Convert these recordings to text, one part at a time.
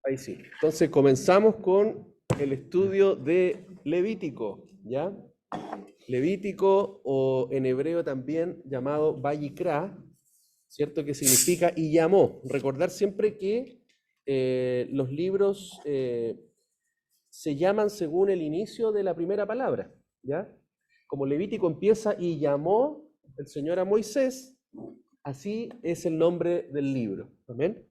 Ahí sí. Entonces comenzamos con el estudio de Levítico, ¿ya? Levítico, o en hebreo también llamado Vayikra, ¿cierto? Que significa y llamó. Recordar siempre que los libros se llaman según el inicio de la primera palabra, ¿ya? Como Levítico empieza y llamó el Señor a Moisés, así es el nombre del libro. ¿Amén?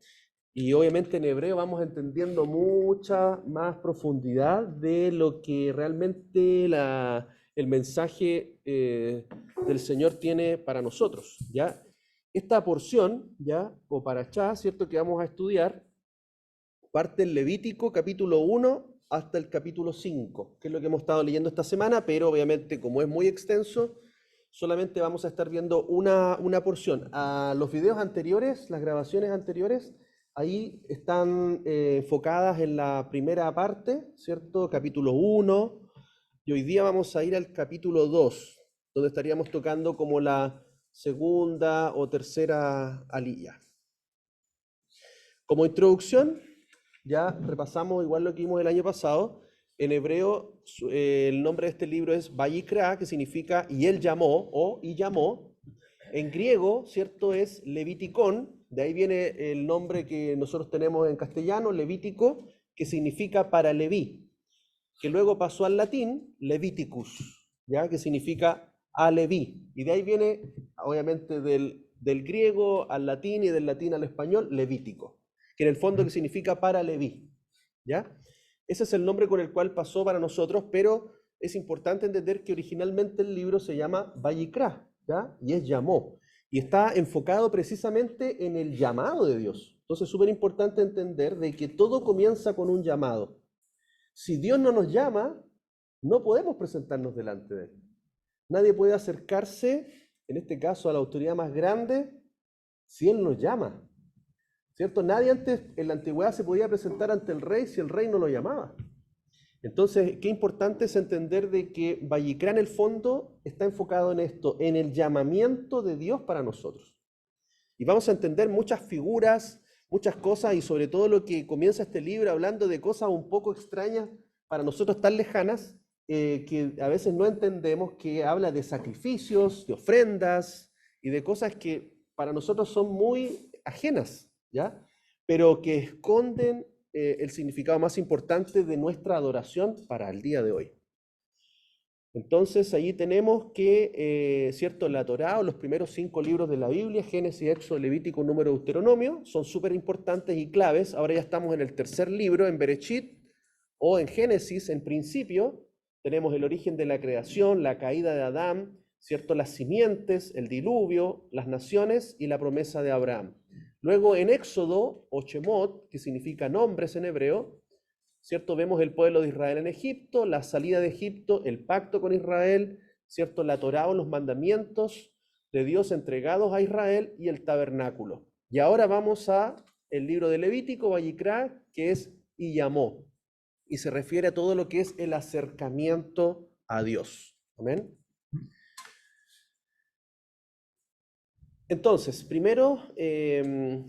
Y obviamente en hebreo vamos entendiendo mucha más profundidad de lo que realmente el mensaje del Señor tiene para nosotros, ¿ya? Esta porción, ¿ya? O parashá, ¿cierto? Que vamos a estudiar, parte del Levítico capítulo 1 hasta el capítulo 5, que es lo que hemos estado leyendo esta semana, pero obviamente como es muy extenso, solamente vamos a estar viendo una porción. A los videos anteriores, las grabaciones anteriores, ahí están enfocadas en la primera parte, ¿cierto? Capítulo 1, y hoy día vamos a ir al capítulo 2, donde estaríamos tocando como la segunda o tercera aliyah. Como introducción, ya repasamos igual lo que vimos el año pasado. En hebreo, el nombre de este libro es Vayikra, que significa y él llamó, o y llamó. En griego, ¿cierto? Es Leviticón, de ahí viene el nombre que nosotros tenemos en castellano, Levítico, que significa para Leví, que luego pasó al latín, Leviticus, ¿ya? Que significa a Leví. Y de ahí viene, obviamente, del griego al latín y del latín al español, Levítico, que en el fondo que significa para Leví, ¿ya? Ese es el nombre con el cual pasó para nosotros, pero es importante entender que originalmente el libro se llama Vayikra, ¿ya? Y es llamó. Y está enfocado precisamente en el llamado de Dios. Entonces es súper importante entender de que todo comienza con un llamado. Si Dios no nos llama, no podemos presentarnos delante de Él. Nadie puede acercarse, en este caso, a la autoridad más grande, si Él nos llama. ¿Cierto? Nadie antes en la antigüedad se podía presentar ante el rey si el rey no lo llamaba. Entonces, qué importante es entender de que Vayikra en el fondo está enfocado en esto, en el llamamiento de Dios para nosotros. Y vamos a entender muchas figuras, muchas cosas, y sobre todo lo que comienza este libro hablando de cosas un poco extrañas para nosotros tan lejanas, que a veces no entendemos, que habla de sacrificios, de ofrendas y de cosas que para nosotros son muy ajenas, ¿ya? Pero que esconden el significado más importante de nuestra adoración para el día de hoy. Entonces, allí tenemos que, ¿cierto? La Torá, o los primeros 5 libros de la Biblia, Génesis, Éxodo, Levítico, Número, Deuteronomio, son súper importantes y claves. Ahora ya estamos en el tercer libro, en Bereshit, o en Génesis, en principio. Tenemos el origen de la creación, la caída de Adán, ¿cierto? Las simientes, el diluvio, las naciones y la promesa de Abraham. Luego en Éxodo, o Shemot, que significa nombres en hebreo, ¿cierto? Vemos el pueblo de Israel en Egipto, la salida de Egipto, el pacto con Israel, ¿cierto? La Torá, o los mandamientos de Dios entregados a Israel, y el tabernáculo. Y ahora vamos a el libro de Levítico, Vayikra, que es y llamó, y se refiere a todo lo que es el acercamiento a Dios. Amén. Entonces, primero,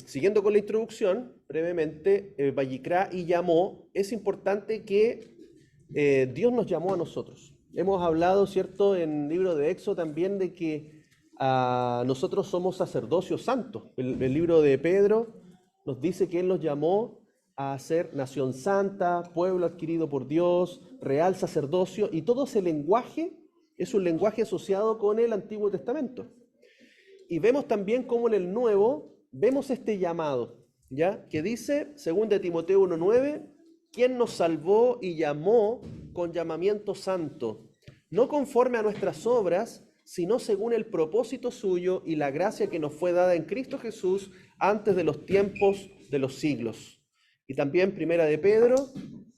siguiendo con la introducción, brevemente, Vayikra y llamó, es importante que Dios nos llamó a nosotros. Hemos hablado, ¿cierto?, en el libro de Éxodo también de que nosotros somos sacerdocio santo. El libro de Pedro nos dice que Él nos llamó a ser nación santa, pueblo adquirido por Dios, real sacerdocio, y todo ese lenguaje es un lenguaje asociado con el Antiguo Testamento. Y vemos también cómo en el Nuevo vemos este llamado, ¿ya? Que dice, 2 Timoteo 1:9, quien nos salvó y llamó con llamamiento santo, no conforme a nuestras obras, sino según el propósito suyo y la gracia que nos fue dada en Cristo Jesús antes de los tiempos de los siglos. Y también Primera de Pedro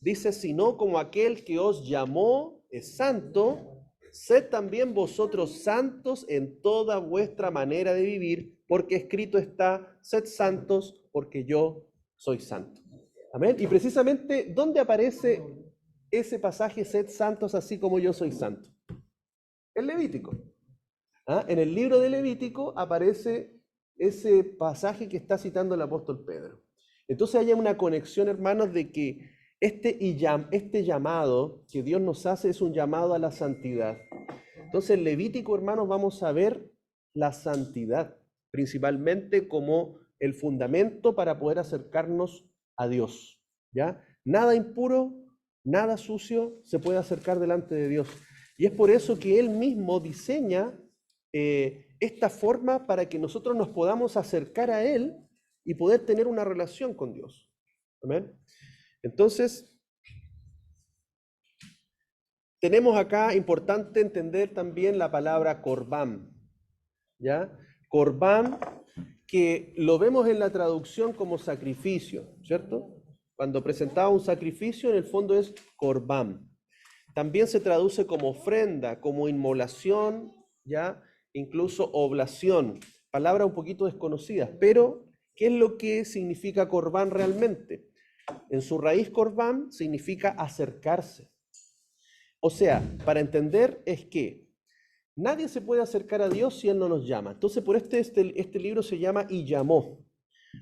dice, sino como aquel que os llamó es santo, sed también vosotros santos en toda vuestra manera de vivir, porque escrito está, sed santos, porque yo soy santo. Amén. Y precisamente, ¿dónde aparece ese pasaje, sed santos así como yo soy santo? En Levítico. En el libro de Levítico aparece ese pasaje que está citando el apóstol Pedro. Entonces hay una conexión, hermanos, de que este llamado que Dios nos hace es un llamado a la santidad. Entonces, en Levítico, hermanos, vamos a ver la santidad, principalmente como el fundamento para poder acercarnos a Dios, ¿ya? Nada impuro, nada sucio se puede acercar delante de Dios. Y es por eso que Él mismo diseña esta forma para que nosotros nos podamos acercar a Él y poder tener una relación con Dios. ¿Amén? Entonces, tenemos acá importante entender también la palabra corbán, ¿ya? Corbán, que lo vemos en la traducción como sacrificio, ¿cierto? Cuando presentaba un sacrificio, en el fondo es corbán. También se traduce como ofrenda, como inmolación, ¿ya? Incluso oblación, palabras un poquito desconocidas, pero ¿qué es lo que significa corbán realmente? En su raíz corbán significa acercarse. O sea, para entender es que nadie se puede acercar a Dios si Él no nos llama. Entonces, por este libro se llama Y llamó.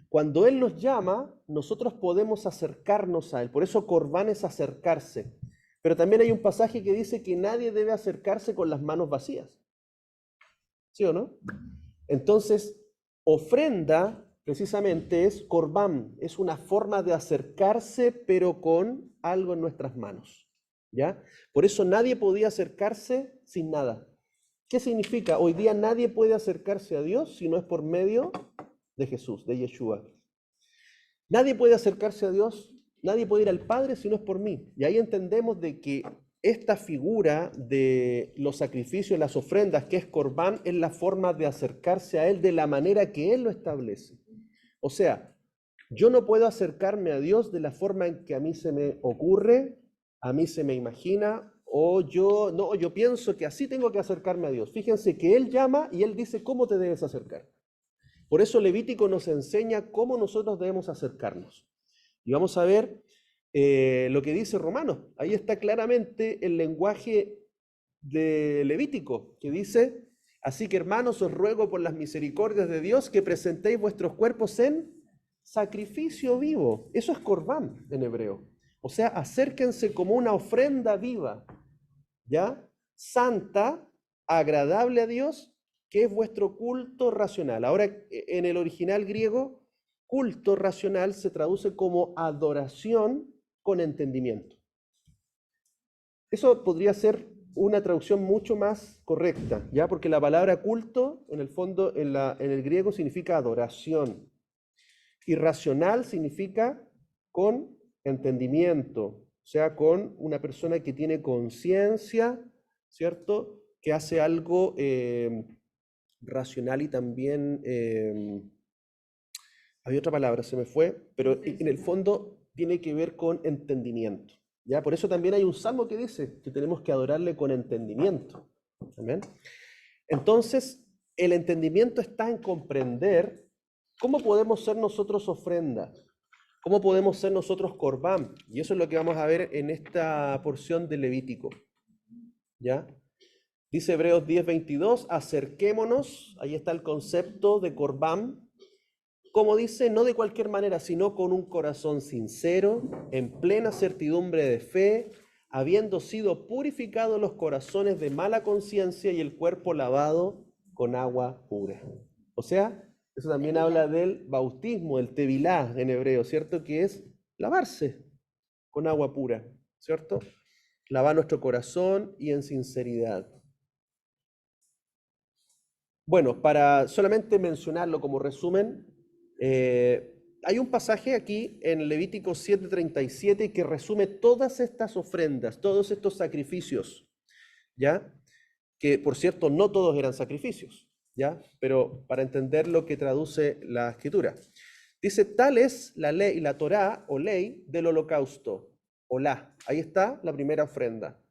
Cuando Él nos llama, nosotros podemos acercarnos a Él. Por eso corbán es acercarse. Pero también hay un pasaje que dice que nadie debe acercarse con las manos vacías. ¿Sí o no? Entonces, ofrenda precisamente es corbán, es una forma de acercarse pero con algo en nuestras manos, ¿ya? Por eso nadie podía acercarse sin nada. ¿Qué significa? Hoy día nadie puede acercarse a Dios si no es por medio de Jesús, de Yeshua. Nadie puede acercarse a Dios, nadie puede ir al Padre si no es por mí. Y ahí entendemos de que esta figura de los sacrificios, las ofrendas, que es corbán, es la forma de acercarse a Él de la manera que Él lo establece. O sea, yo no puedo acercarme a Dios de la forma en que a mí se me ocurre, a mí se me imagina, o yo pienso que así tengo que acercarme a Dios. Fíjense que Él llama y Él dice cómo te debes acercar. Por eso Levítico nos enseña cómo nosotros debemos acercarnos. Y vamos a ver lo que dice Romanos. Ahí está claramente el lenguaje de Levítico, que dice, así que hermanos, os ruego por las misericordias de Dios que presentéis vuestros cuerpos en sacrificio vivo. Eso es corbán en hebreo. O sea, acérquense como una ofrenda viva, ¿ya? Santa, agradable a Dios, que es vuestro culto racional. Ahora, en el original griego, culto racional se traduce como adoración con entendimiento. Eso podría ser una traducción mucho más correcta, ¿ya? Porque la palabra culto, en el fondo, en el griego significa adoración. Y racional significa con entendimiento, o sea, con una persona que tiene conciencia, ¿cierto? Que hace algo racional y también, hay otra palabra, se me fue, pero en el fondo tiene que ver con entendimiento. ¿Ya? Por eso también hay un salmo que dice que tenemos que adorarle con entendimiento. ¿Amén? Entonces, el entendimiento está en comprender cómo podemos ser nosotros ofrenda, cómo podemos ser nosotros corbán. Y eso es lo que vamos a ver en esta porción de Levítico. ¿Ya? Dice Hebreos 10:22, acerquémonos, ahí está el concepto de corbán, como dice, no de cualquier manera, sino con un corazón sincero, en plena certidumbre de fe, habiendo sido purificados los corazones de mala conciencia y el cuerpo lavado con agua pura. O sea, eso también habla del bautismo, el tevilá en hebreo, ¿cierto? Que es lavarse con agua pura, ¿cierto? Lavar nuestro corazón y en sinceridad. Bueno, para solamente mencionarlo como resumen, hay un pasaje aquí en Levítico 7:37 que resume todas estas ofrendas, todos estos sacrificios, ¿ya? Que por cierto no todos eran sacrificios, ¿ya? Pero para entender lo que traduce la escritura. Dice, tal es la ley, la Torá o ley del holocausto, olá. Ahí está la primera ofrenda.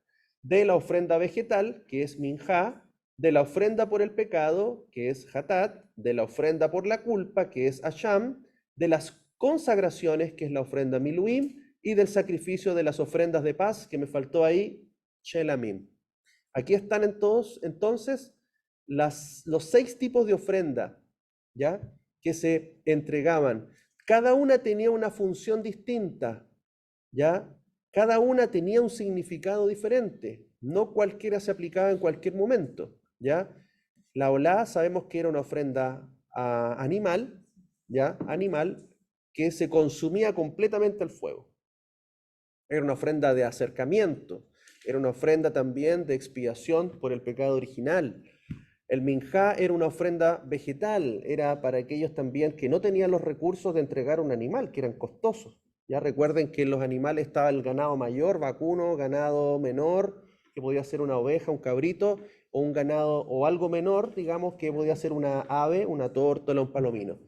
De la ofrenda vegetal, que es minjá, de la ofrenda por el pecado, que es hatat, de la ofrenda por la culpa, que es asham, de las consagraciones, que es la ofrenda miluim, y del sacrificio de las ofrendas de paz, que me faltó ahí, shelamim. Aquí están entonces los 6 tipos de ofrenda, ¿ya? Que se entregaban. Cada una tenía una función distinta, ¿ya? Cada una tenía un significado diferente. No cualquiera se aplicaba en cualquier momento, ¿ya? La olá sabemos que era una ofrenda animal, ¿ya? Animal que se consumía completamente al fuego. Era una ofrenda de acercamiento, era una ofrenda también de expiación por el pecado original. El minjá era una ofrenda vegetal, era para aquellos también que no tenían los recursos de entregar un animal, que eran costosos. Ya recuerden que en los animales estaba el ganado mayor, vacuno, ganado menor, que podía ser una oveja, un cabrito, o un ganado o algo menor, digamos, que podía ser una ave, una tórtola, un palomino.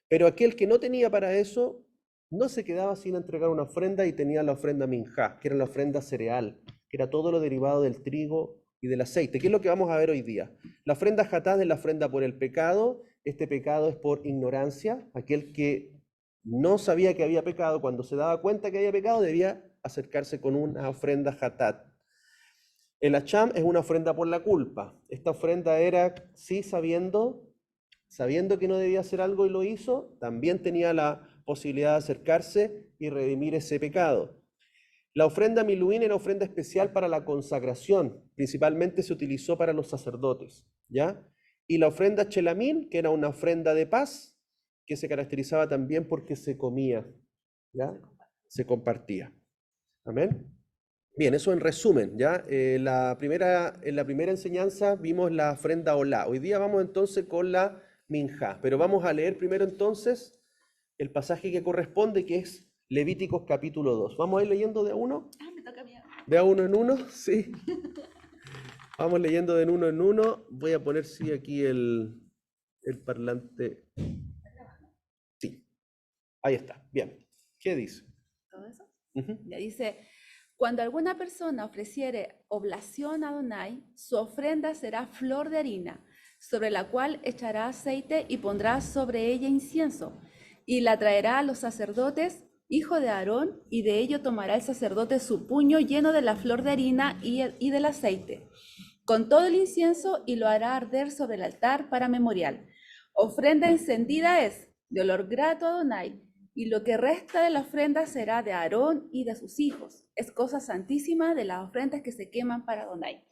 Pero aquel que no tenía para eso, no se quedaba sin entregar una ofrenda y tenía la ofrenda minjá, que era la ofrenda cereal, que era todo lo derivado del trigo y del aceite, que es lo que vamos a ver hoy día. La ofrenda jatad es la ofrenda por el pecado. Este pecado es por ignorancia. Aquel que no sabía que había pecado, cuando se daba cuenta que había pecado, debía acercarse con una ofrenda jatad. El acham es una ofrenda por la culpa. Esta ofrenda era, sí, sabiendo que no debía hacer algo y lo hizo, también tenía la posibilidad de acercarse y redimir ese pecado. La ofrenda miluín era ofrenda especial para la consagración, principalmente se utilizó para los sacerdotes, ¿ya? Y la ofrenda chelamín, que era una ofrenda de paz, que se caracterizaba también porque se comía, ¿ya? Se compartía. Amén. Bien, eso en resumen, ¿ya? En la primera enseñanza vimos la ofrenda olá. Hoy día vamos entonces con la minjá, pero vamos a leer primero entonces el pasaje que corresponde, que es Levíticos capítulo 2. ¿Vamos a ir leyendo de a uno? Ah, me toca a mí. ¿De a uno en uno? Sí. Vamos leyendo de uno en uno. Voy a poner, sí, aquí el parlante. Sí, ahí está. Bien. ¿Qué dice? ¿Todo eso? Ujú. Ya dice, cuando alguna persona ofreciere oblación a Adonai, su ofrenda será flor de harina, sobre la cual echará aceite y pondrá sobre ella incienso, y la traerá a los sacerdotes, hijo de Aarón, y de ello tomará el sacerdote su puño lleno de la flor de harina y del aceite, con todo el incienso, y lo hará arder sobre el altar para memorial. Ofrenda encendida es de olor grato a Adonai, y lo que resta de la ofrenda será de Aarón y de sus hijos. Es cosa santísima de las ofrendas que se queman para Adonai.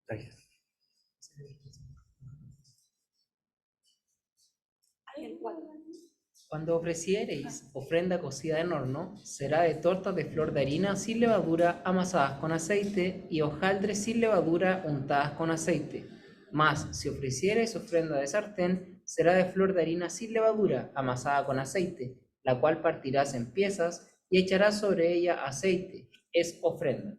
Ahí está. Cuando ofreciereis ofrenda cocida en horno, será de tortas de flor de harina sin levadura amasadas con aceite y hojaldres sin levadura untadas con aceite. Mas si ofreciereis ofrenda de sartén, será de flor de harina sin levadura amasada con aceite, la cual partirás en piezas y echarás sobre ella aceite. Es ofrenda.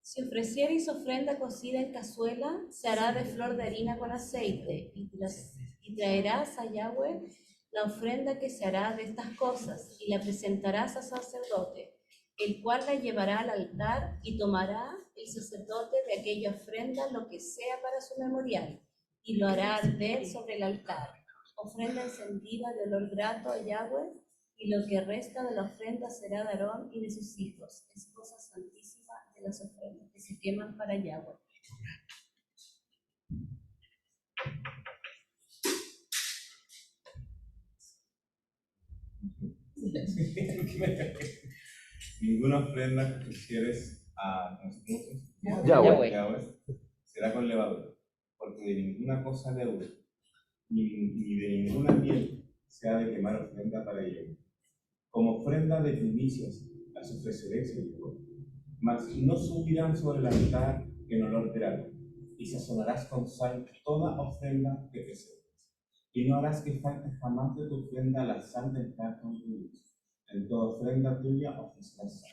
Si ofreciereis ofrenda cocida en cazuela, se hará de flor de harina con aceite, y traerás a Yahweh la ofrenda que se hará de estas cosas, y la presentarás al sacerdote, el cual la llevará al altar, y tomará el sacerdote de aquella ofrenda lo que sea para su memorial, y lo hará arder sobre el altar. Ofrenda encendida de olor grato a Yahweh, y lo que resta de la ofrenda será de Aarón y de sus hijos. Es cosa santísima de las ofrendas que se queman para Yahweh. Ninguna ofrenda que pusieres a nuestros Yahweh. Yahweh será con levadura, porque de ninguna cosa leuda, ni de ninguna miel se ha de quemar ofrenda para Yahweh. Como ofrenda de primicias las ofreceréis a Yahweh, mas no subirán sobre el altar en olor grato, y sazonarás con sal toda ofrenda que presentes. Y no harás que falte jamás de tu ofrenda la sal del plato con tu Dios. En toda ofrenda tuya ofrecerás sal.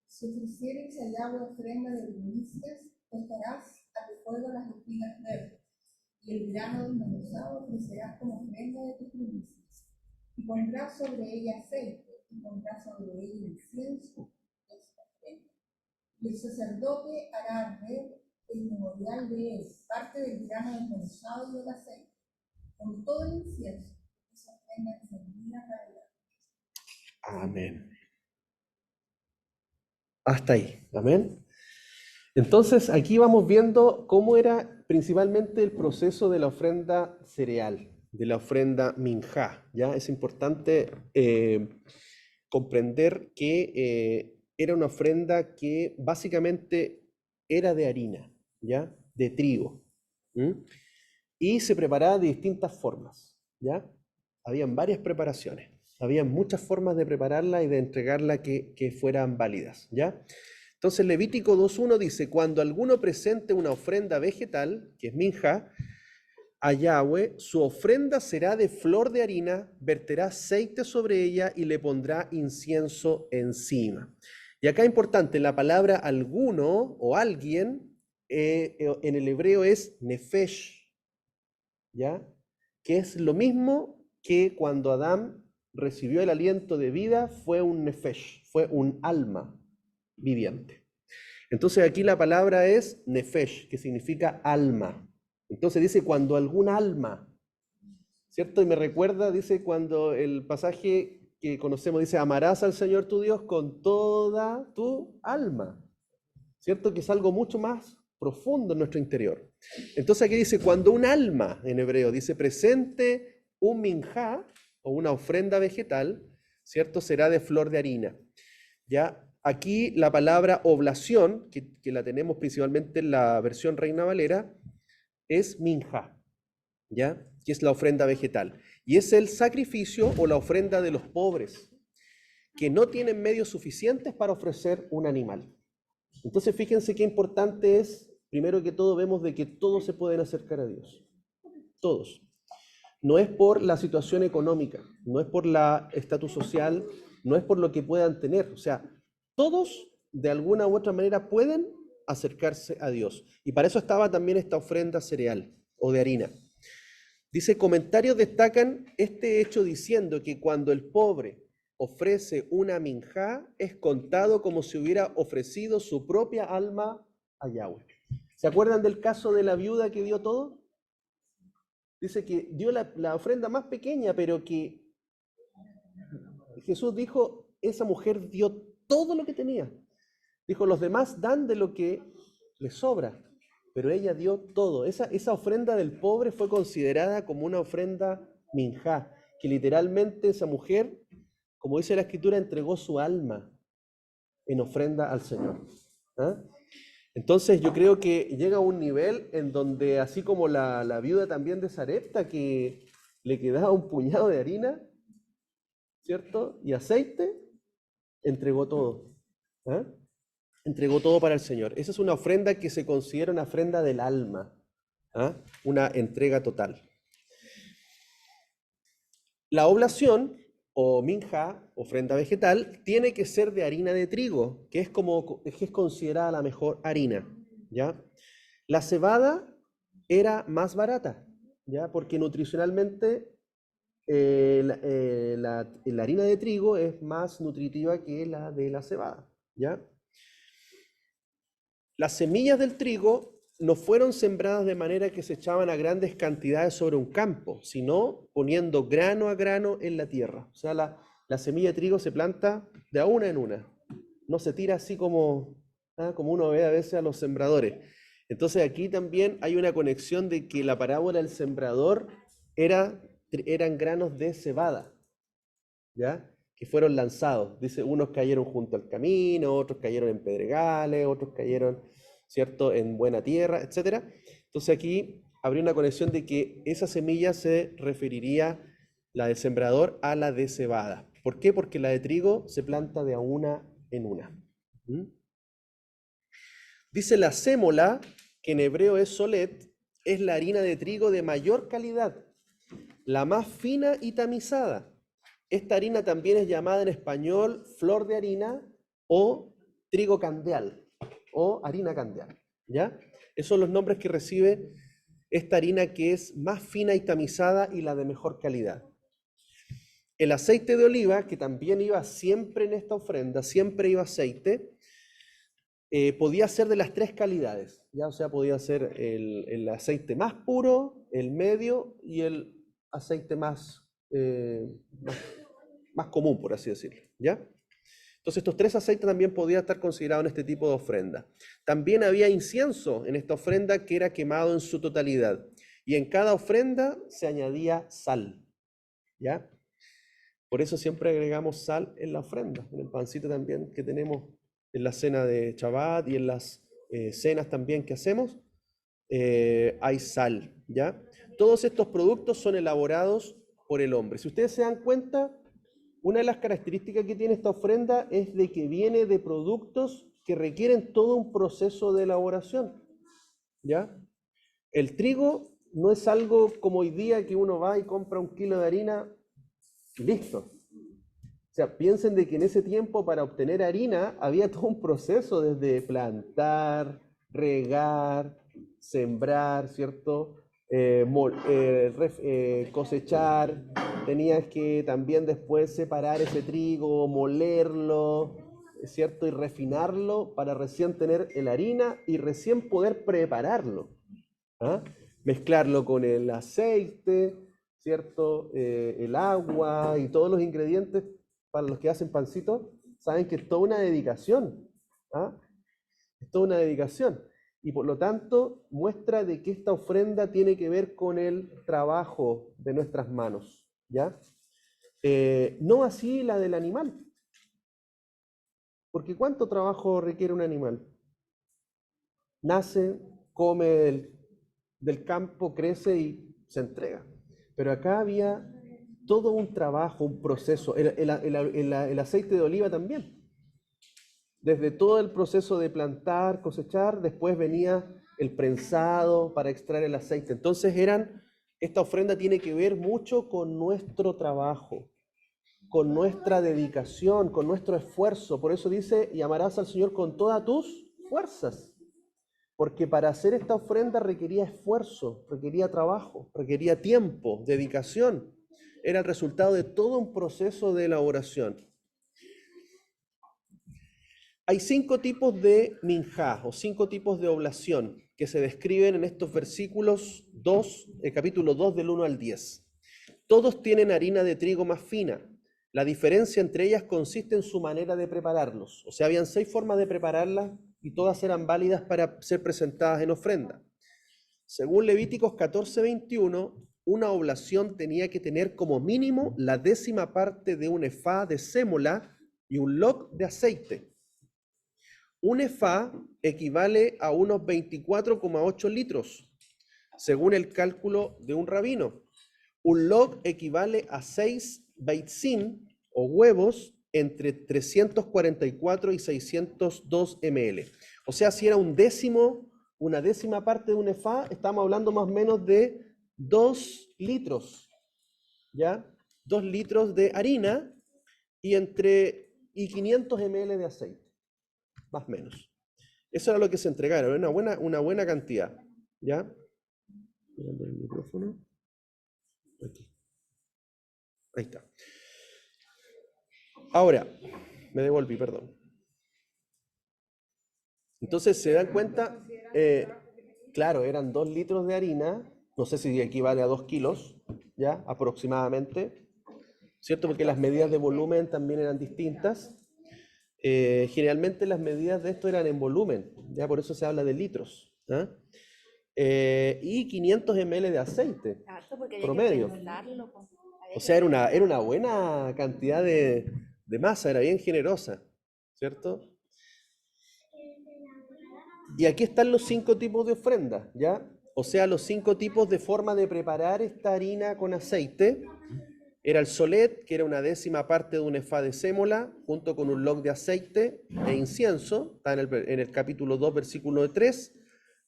Si ofreciereis a Yahweh ofrenda de primicias, tostarás al fuego las espigas verdes, y el grano desmenuzado ofrecerás como ofrenda de tus primicias. Y pondrás sobre ella aceite, y pondrás sobre ella incienso, esta ofrenda. Y el sacerdote hará arder el memorial de él, parte del grano desmenuzado y del aceite, con todo el incienso, esa ofrenda encendida para Yahweh. Amén. Hasta ahí, amén. Entonces, aquí vamos viendo cómo era principalmente el proceso de la ofrenda cereal, de la ofrenda minjá, ¿ya? Es importante comprender que era una ofrenda que básicamente era de harina, ¿ya? De trigo. ¿Mm? Y se preparaba de distintas formas, ¿ya? Habían varias preparaciones, habían muchas formas de prepararla y de entregarla que fueran válidas, ¿ya? Entonces Levítico 2.1 dice, cuando alguno presente una ofrenda vegetal, que es minja, a Yahweh, su ofrenda será de flor de harina, verterá aceite sobre ella y le pondrá incienso encima. Y acá importante, la palabra alguno o alguien en el hebreo es nefesh, ¿ya? Que es lo mismo que cuando Adán recibió el aliento de vida, fue un nefesh, fue un alma viviente. Entonces aquí la palabra es nefesh, que significa alma. Entonces dice cuando algún alma, ¿cierto? Y me recuerda, dice cuando el pasaje que conocemos dice, amarás al Señor tu Dios con toda tu alma, ¿cierto? Que es algo mucho más profundo en nuestro interior. Entonces aquí dice, cuando un alma, en hebreo, dice presente un minjá o una ofrenda vegetal, ¿cierto? Será de flor de harina. Ya, aquí la palabra oblación, que la tenemos principalmente en la versión Reina Valera, es minjá, ¿ya? Que es la ofrenda vegetal. Y es el sacrificio o la ofrenda de los pobres, que no tienen medios suficientes para ofrecer un animal. Entonces fíjense qué importante es, primero que todo vemos de que todos se pueden acercar a Dios, todos. No es por la situación económica, no es por la estatus social, no es por lo que puedan tener, o sea, todos de alguna u otra manera pueden acercarse a Dios. Y para eso estaba también esta ofrenda cereal o de harina. Dice, comentarios destacan este hecho diciendo que cuando el pobre ofrece una minjá, es contado como si hubiera ofrecido su propia alma a Yahweh. ¿Se acuerdan del caso de la viuda que dio todo? Dice que dio la ofrenda más pequeña, pero que Jesús dijo, esa mujer dio todo lo que tenía. Dijo, los demás dan de lo que les sobra, pero ella dio todo. Esa ofrenda del pobre fue considerada como una ofrenda minjá, que literalmente esa mujer, como dice la Escritura, entregó su alma en ofrenda al Señor. ¿Ah? Entonces yo creo que llega a un nivel en donde, así como la viuda también de Sarepta, que le quedaba un puñado de harina, ¿cierto? Y aceite, entregó todo. ¿Ah? Entregó todo para el Señor. Esa es una ofrenda que se considera una ofrenda del alma, ¿ah? Una entrega total. La oblación o minjá, ofrenda vegetal, tiene que ser de harina de trigo, que es considerada la mejor harina, ¿ya? La cebada era más barata, ¿ya? Porque nutricionalmente la harina de trigo es más nutritiva que la de la cebada, ¿ya? Las semillas del trigo no fueron sembradas de manera que se echaban a grandes cantidades sobre un campo, sino poniendo grano a grano en la tierra. O sea, la semilla de trigo se planta de a una en una. No se tira así como uno ve a veces a los sembradores. Entonces aquí también hay una conexión de que la parábola del sembrador eran granos de cebada, ¿ya? Que fueron lanzados. Dice, unos cayeron junto al camino, otros cayeron en pedregales, otros cayeron, ¿cierto?, en buena tierra, etc. Entonces aquí habría una conexión de que esa semilla se referiría, la del sembrador, a la de cebada. ¿Por qué? Porque la de trigo se planta de a una en una. ¿Mm? Dice la sémola, que en hebreo es solet, es la harina de trigo de mayor calidad, la más fina y tamizada. Esta harina también es llamada en español flor de harina o trigo candeal o harina candeal, ¿ya? Esos son los nombres que recibe esta harina que es más fina y tamizada y la de mejor calidad. El aceite de oliva, que también iba siempre en esta ofrenda, siempre iba aceite, podía ser de las tres calidades, ¿ya? O sea, podía ser el aceite más puro, el medio y el aceite más común, por así decirlo, ¿ya? Entonces estos 3 aceites también podían estar considerados en este tipo de ofrenda. También había incienso en esta ofrenda que era quemado en su totalidad. Y en cada ofrenda se añadía sal, ¿ya? Por eso siempre agregamos sal en la ofrenda, en el pancito también que tenemos en la cena de Shabbat y en las cenas también que hacemos, hay sal, ¿ya? Todos estos productos son elaborados por el hombre. Si ustedes se dan cuenta, una de las características que tiene esta ofrenda es de que viene de productos que requieren todo un proceso de elaboración, ¿ya? El trigo no es algo como hoy día que uno va y compra 1 kilo de harina y listo. O sea, piensen de que en ese tiempo para obtener harina había todo un proceso desde plantar, regar, sembrar, ¿cierto? Cosechar, tenías que también después separar ese trigo, molerlo, ¿cierto? Y refinarlo para recién tener la harina y recién poder prepararlo. ¿Ah? Mezclarlo con el aceite, ¿cierto? El agua y todos los ingredientes para los que hacen pancito, saben que es toda una dedicación. ¿Ah? Es toda una dedicación. Y por lo tanto, muestra de que esta ofrenda tiene que ver con el trabajo de nuestras manos, ¿ya? No así la del animal. Porque ¿cuánto trabajo requiere un animal? Nace, come del campo, crece y se entrega. Pero acá había todo un trabajo, un proceso. El aceite de oliva también. Desde todo el proceso de plantar, cosechar, después venía el prensado para extraer el aceite. Entonces esta ofrenda tiene que ver mucho con nuestro trabajo, con nuestra dedicación, con nuestro esfuerzo. Por eso dice, y amarás al Señor con todas tus fuerzas. Porque para hacer esta ofrenda requería esfuerzo, requería trabajo, requería tiempo, dedicación. Era el resultado de todo un proceso de elaboración. Hay 5 tipos de minjá o 5 tipos de oblación que se describen en estos versículos 2, el capítulo 2 del 1 al 10. Todos tienen harina de trigo más fina. La diferencia entre ellas consiste en su manera de prepararlos. O sea, habían 6 formas de prepararlas y todas eran válidas para ser presentadas en ofrenda. Según Levíticos 14:21, una oblación tenía que tener como mínimo la 10ª parte de un efá de sémola y un log de aceite. Un efá equivale a unos 24,8 litros, según el cálculo de un rabino. Un log equivale a 6 beitzim o huevos entre 344 y 602 ml. O sea, si era una 10ª parte de un efá, estamos hablando más o menos de 2 litros, ¿ya? 2 litros de harina y 500 ml de aceite, más o menos. Eso era lo que se entregaron, una buena cantidad, ¿ya? Mirando el micrófono. Aquí. Ahí está. Ahora, me devolví, perdón. Entonces, se dan cuenta, claro, eran 2 litros de harina, no sé si equivale a 2 kilos, ¿ya? Aproximadamente, ¿cierto? Porque las medidas de volumen también eran distintas. Generalmente las medidas de esto eran en volumen, ¿ya? Por eso se habla de litros, ¿ah? Y 500 ml de aceite, promedio. O sea, era una buena cantidad de masa, era bien generosa, ¿cierto? Y aquí están los 5 tipos de ofrendas, ¿ya? O sea, los 5 tipos de forma de preparar esta harina con aceite. Era el solet, que era una 10ª parte de un efá de sémola, junto con un log de aceite e incienso, está en el capítulo 2, versículo 3.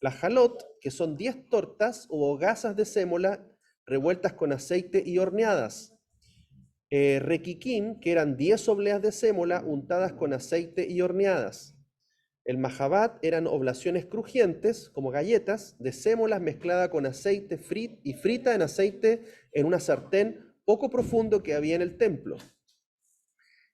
La jalot, que son 10 tortas o hogazas de sémola revueltas con aceite y horneadas. Requiquín, que eran 10 obleas de sémola untadas con aceite y horneadas. El mahabat eran oblaciones crujientes, como galletas, de sémolas mezclada con aceite y frita en aceite en una sartén poco profundo que había en el templo.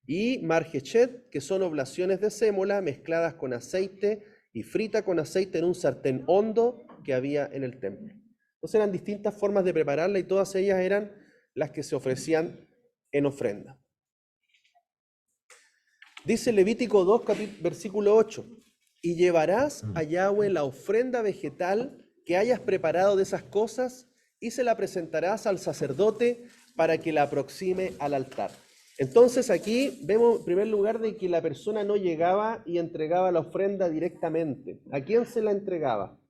Y marjechet, que son oblaciones de sémola mezcladas con aceite y frita con aceite en un sartén hondo que había en el templo. Entonces eran distintas formas de prepararla y todas ellas eran las que se ofrecían en ofrenda. Dice Levítico 2, versículo 8, y llevarás a Yahweh la ofrenda vegetal que hayas preparado de esas cosas y se la presentarás al sacerdote para que la aproxime al altar. Entonces aquí vemos en primer lugar de que la persona no llegaba y entregaba la ofrenda directamente. ¿A quién se la entregaba?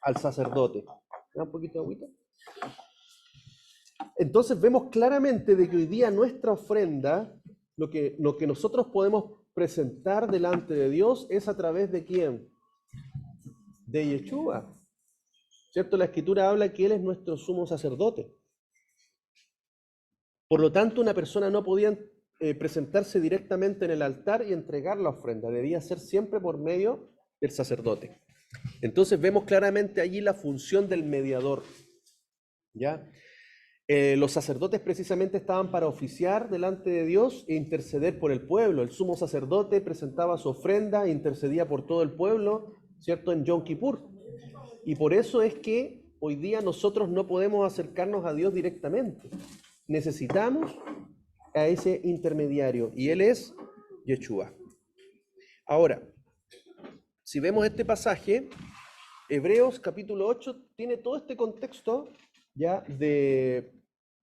Al sacerdote. ¿Me da un poquito de agüita? Entonces vemos claramente de que hoy día nuestra ofrenda, lo que nosotros podemos presentar delante de Dios es a través de ¿quién? De Yeshua. ¿Cierto? La Escritura habla que Él es nuestro sumo sacerdote. Por lo tanto, una persona no podía presentarse directamente en el altar y entregar la ofrenda. Debía ser siempre por medio del sacerdote. Entonces vemos claramente allí la función del mediador. ¿Ya? Los sacerdotes precisamente estaban para oficiar delante de Dios e interceder por el pueblo. El sumo sacerdote presentaba su ofrenda e intercedía por todo el pueblo, ¿cierto? En Yom Kippur. Y por eso es que hoy día nosotros no podemos acercarnos a Dios directamente. Necesitamos a ese intermediario y él es Yeshua. Ahora, si vemos este pasaje, Hebreos capítulo 8 tiene todo este contexto ya de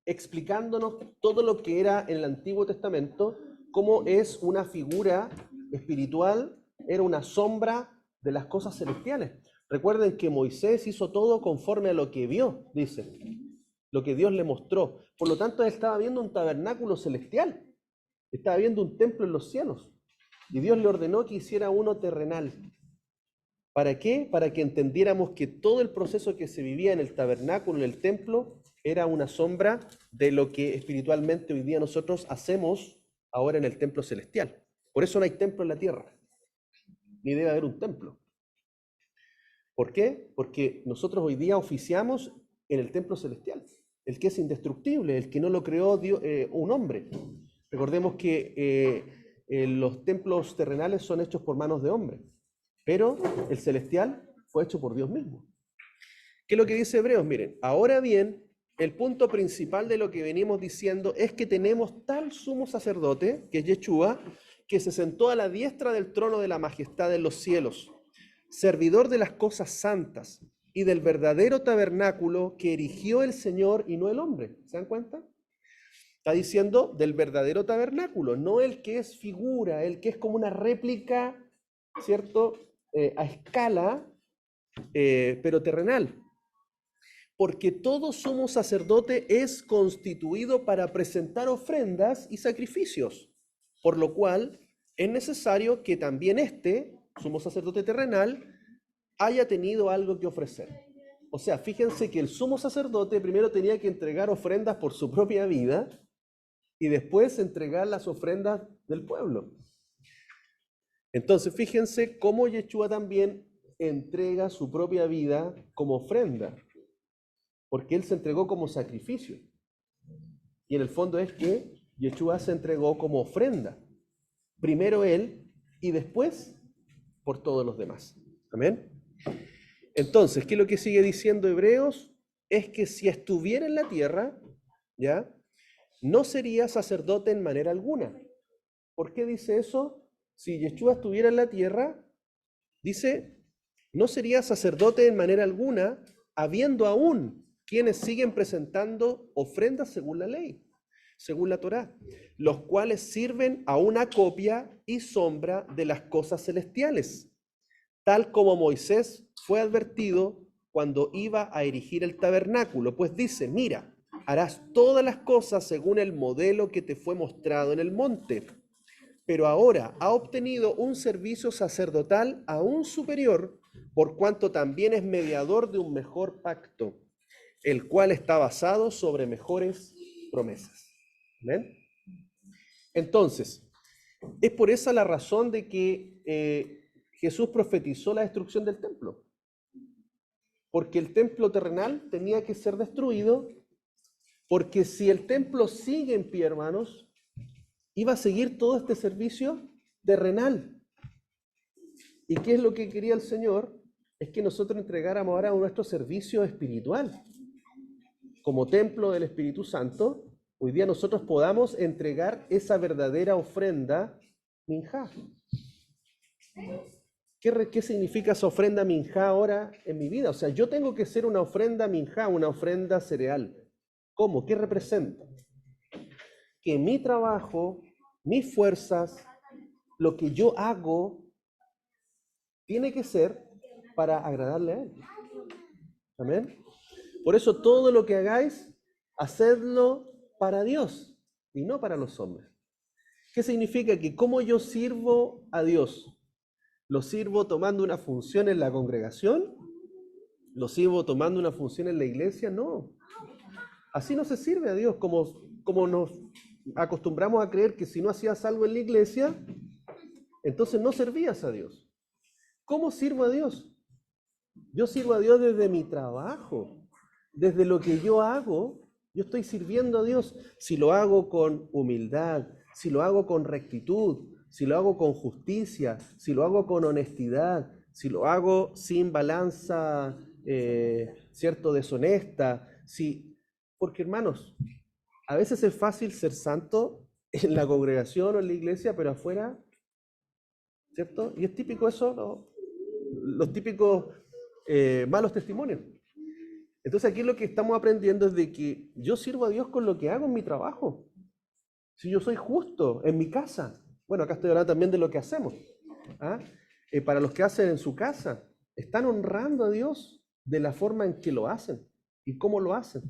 explicándonos todo lo que era en el Antiguo Testamento, cómo es una figura espiritual, era una sombra de las cosas celestiales. Recuerden que Moisés hizo todo conforme a lo que vio, dice, lo que Dios le mostró. Por lo tanto, él estaba viendo un tabernáculo celestial, estaba viendo un templo en los cielos, y Dios le ordenó que hiciera uno terrenal. ¿Para qué? Para que entendiéramos que todo el proceso que se vivía en el tabernáculo, en el templo, era una sombra de lo que espiritualmente hoy día nosotros hacemos ahora en el templo celestial. Por eso no hay templo en la tierra, ni debe haber un templo. ¿Por qué? Porque nosotros hoy día oficiamos en el templo celestial, el que es indestructible, el que no lo creó Dios, un hombre. Recordemos que los templos terrenales son hechos por manos de hombres, pero el celestial fue hecho por Dios mismo. ¿Qué es lo que dice Hebreos? Miren, ahora bien, el punto principal de lo que venimos diciendo es que tenemos tal sumo sacerdote, que es Yeshua, que se sentó a la diestra del trono de la majestad en los cielos, servidor de las cosas santas y del verdadero tabernáculo que erigió el Señor y no el hombre. ¿Se dan cuenta? Está diciendo del verdadero tabernáculo, no el que es figura, el que es como una réplica, ¿cierto? A escala, pero terrenal. Porque todo sumo sacerdote es constituido para presentar ofrendas y sacrificios, por lo cual es necesario que también este sumo sacerdote terrenal haya tenido algo que ofrecer. O sea, fíjense que el sumo sacerdote primero tenía que entregar ofrendas por su propia vida y después entregar las ofrendas del pueblo. Entonces, fíjense cómo Yeshua también entrega su propia vida como ofrenda, porque él se entregó como sacrificio. Y en el fondo es que Yeshua se entregó como ofrenda. Primero él y después por todos los demás. Amén. Entonces, ¿qué es lo que sigue diciendo Hebreos? Es que si estuviera en la tierra, ¿ya? No sería sacerdote en manera alguna. ¿Por qué dice eso? Si Yeshua estuviera en la tierra, dice, no sería sacerdote en manera alguna, habiendo aún quienes siguen presentando ofrendas según la ley, según la Torá, los cuales sirven a una copia y sombra de las cosas celestiales, tal como Moisés fue advertido cuando iba a erigir el tabernáculo, pues dice, mira, harás todas las cosas según el modelo que te fue mostrado en el monte, pero ahora ha obtenido un servicio sacerdotal aún superior, por cuanto también es mediador de un mejor pacto, el cual está basado sobre mejores promesas. ¿Ven? Entonces, es por esa la razón de que Jesús profetizó la destrucción del templo. Porque el templo terrenal tenía que ser destruido, porque si el templo sigue en pie, hermanos, iba a seguir todo este servicio terrenal. ¿Y qué es lo que quería el Señor? Es que nosotros entregáramos ahora nuestro servicio espiritual. Como templo del Espíritu Santo, hoy día nosotros podamos entregar esa verdadera ofrenda minjá. ¿Qué significa esa ofrenda minjá ahora en mi vida? O sea, yo tengo que ser una ofrenda minjá, una ofrenda cereal. ¿Cómo? ¿Qué representa? Que mi trabajo, mis fuerzas, lo que yo hago, tiene que ser para agradarle a Él. Amén. Por eso todo lo que hagáis, hacedlo para Dios y no para los hombres. ¿Qué significa? Que cómo yo sirvo a Dios. ¿Lo sirvo tomando una función en la congregación? ¿Lo sirvo tomando una función en la iglesia? No. Así no se sirve a Dios, como nos acostumbramos a creer que si no hacías algo en la iglesia, entonces no servías a Dios. ¿Cómo sirvo a Dios? Yo sirvo a Dios desde mi trabajo, desde lo que yo hago, yo estoy sirviendo a Dios. Si lo hago con humildad, si lo hago con rectitud, si lo hago con justicia, si lo hago con honestidad, si lo hago sin balanza, cierto, deshonesta, porque hermanos, a veces es fácil ser santo en la congregación o en la iglesia, pero afuera, ¿cierto? Y es típico eso, los típicos malos testimonios. Entonces aquí lo que estamos aprendiendo es de que yo sirvo a Dios con lo que hago en mi trabajo. Si yo soy justo en mi casa, bueno, acá estoy hablando también de lo que hacemos. Para los que hacen en su casa, están honrando a Dios de la forma en que lo hacen y cómo lo hacen.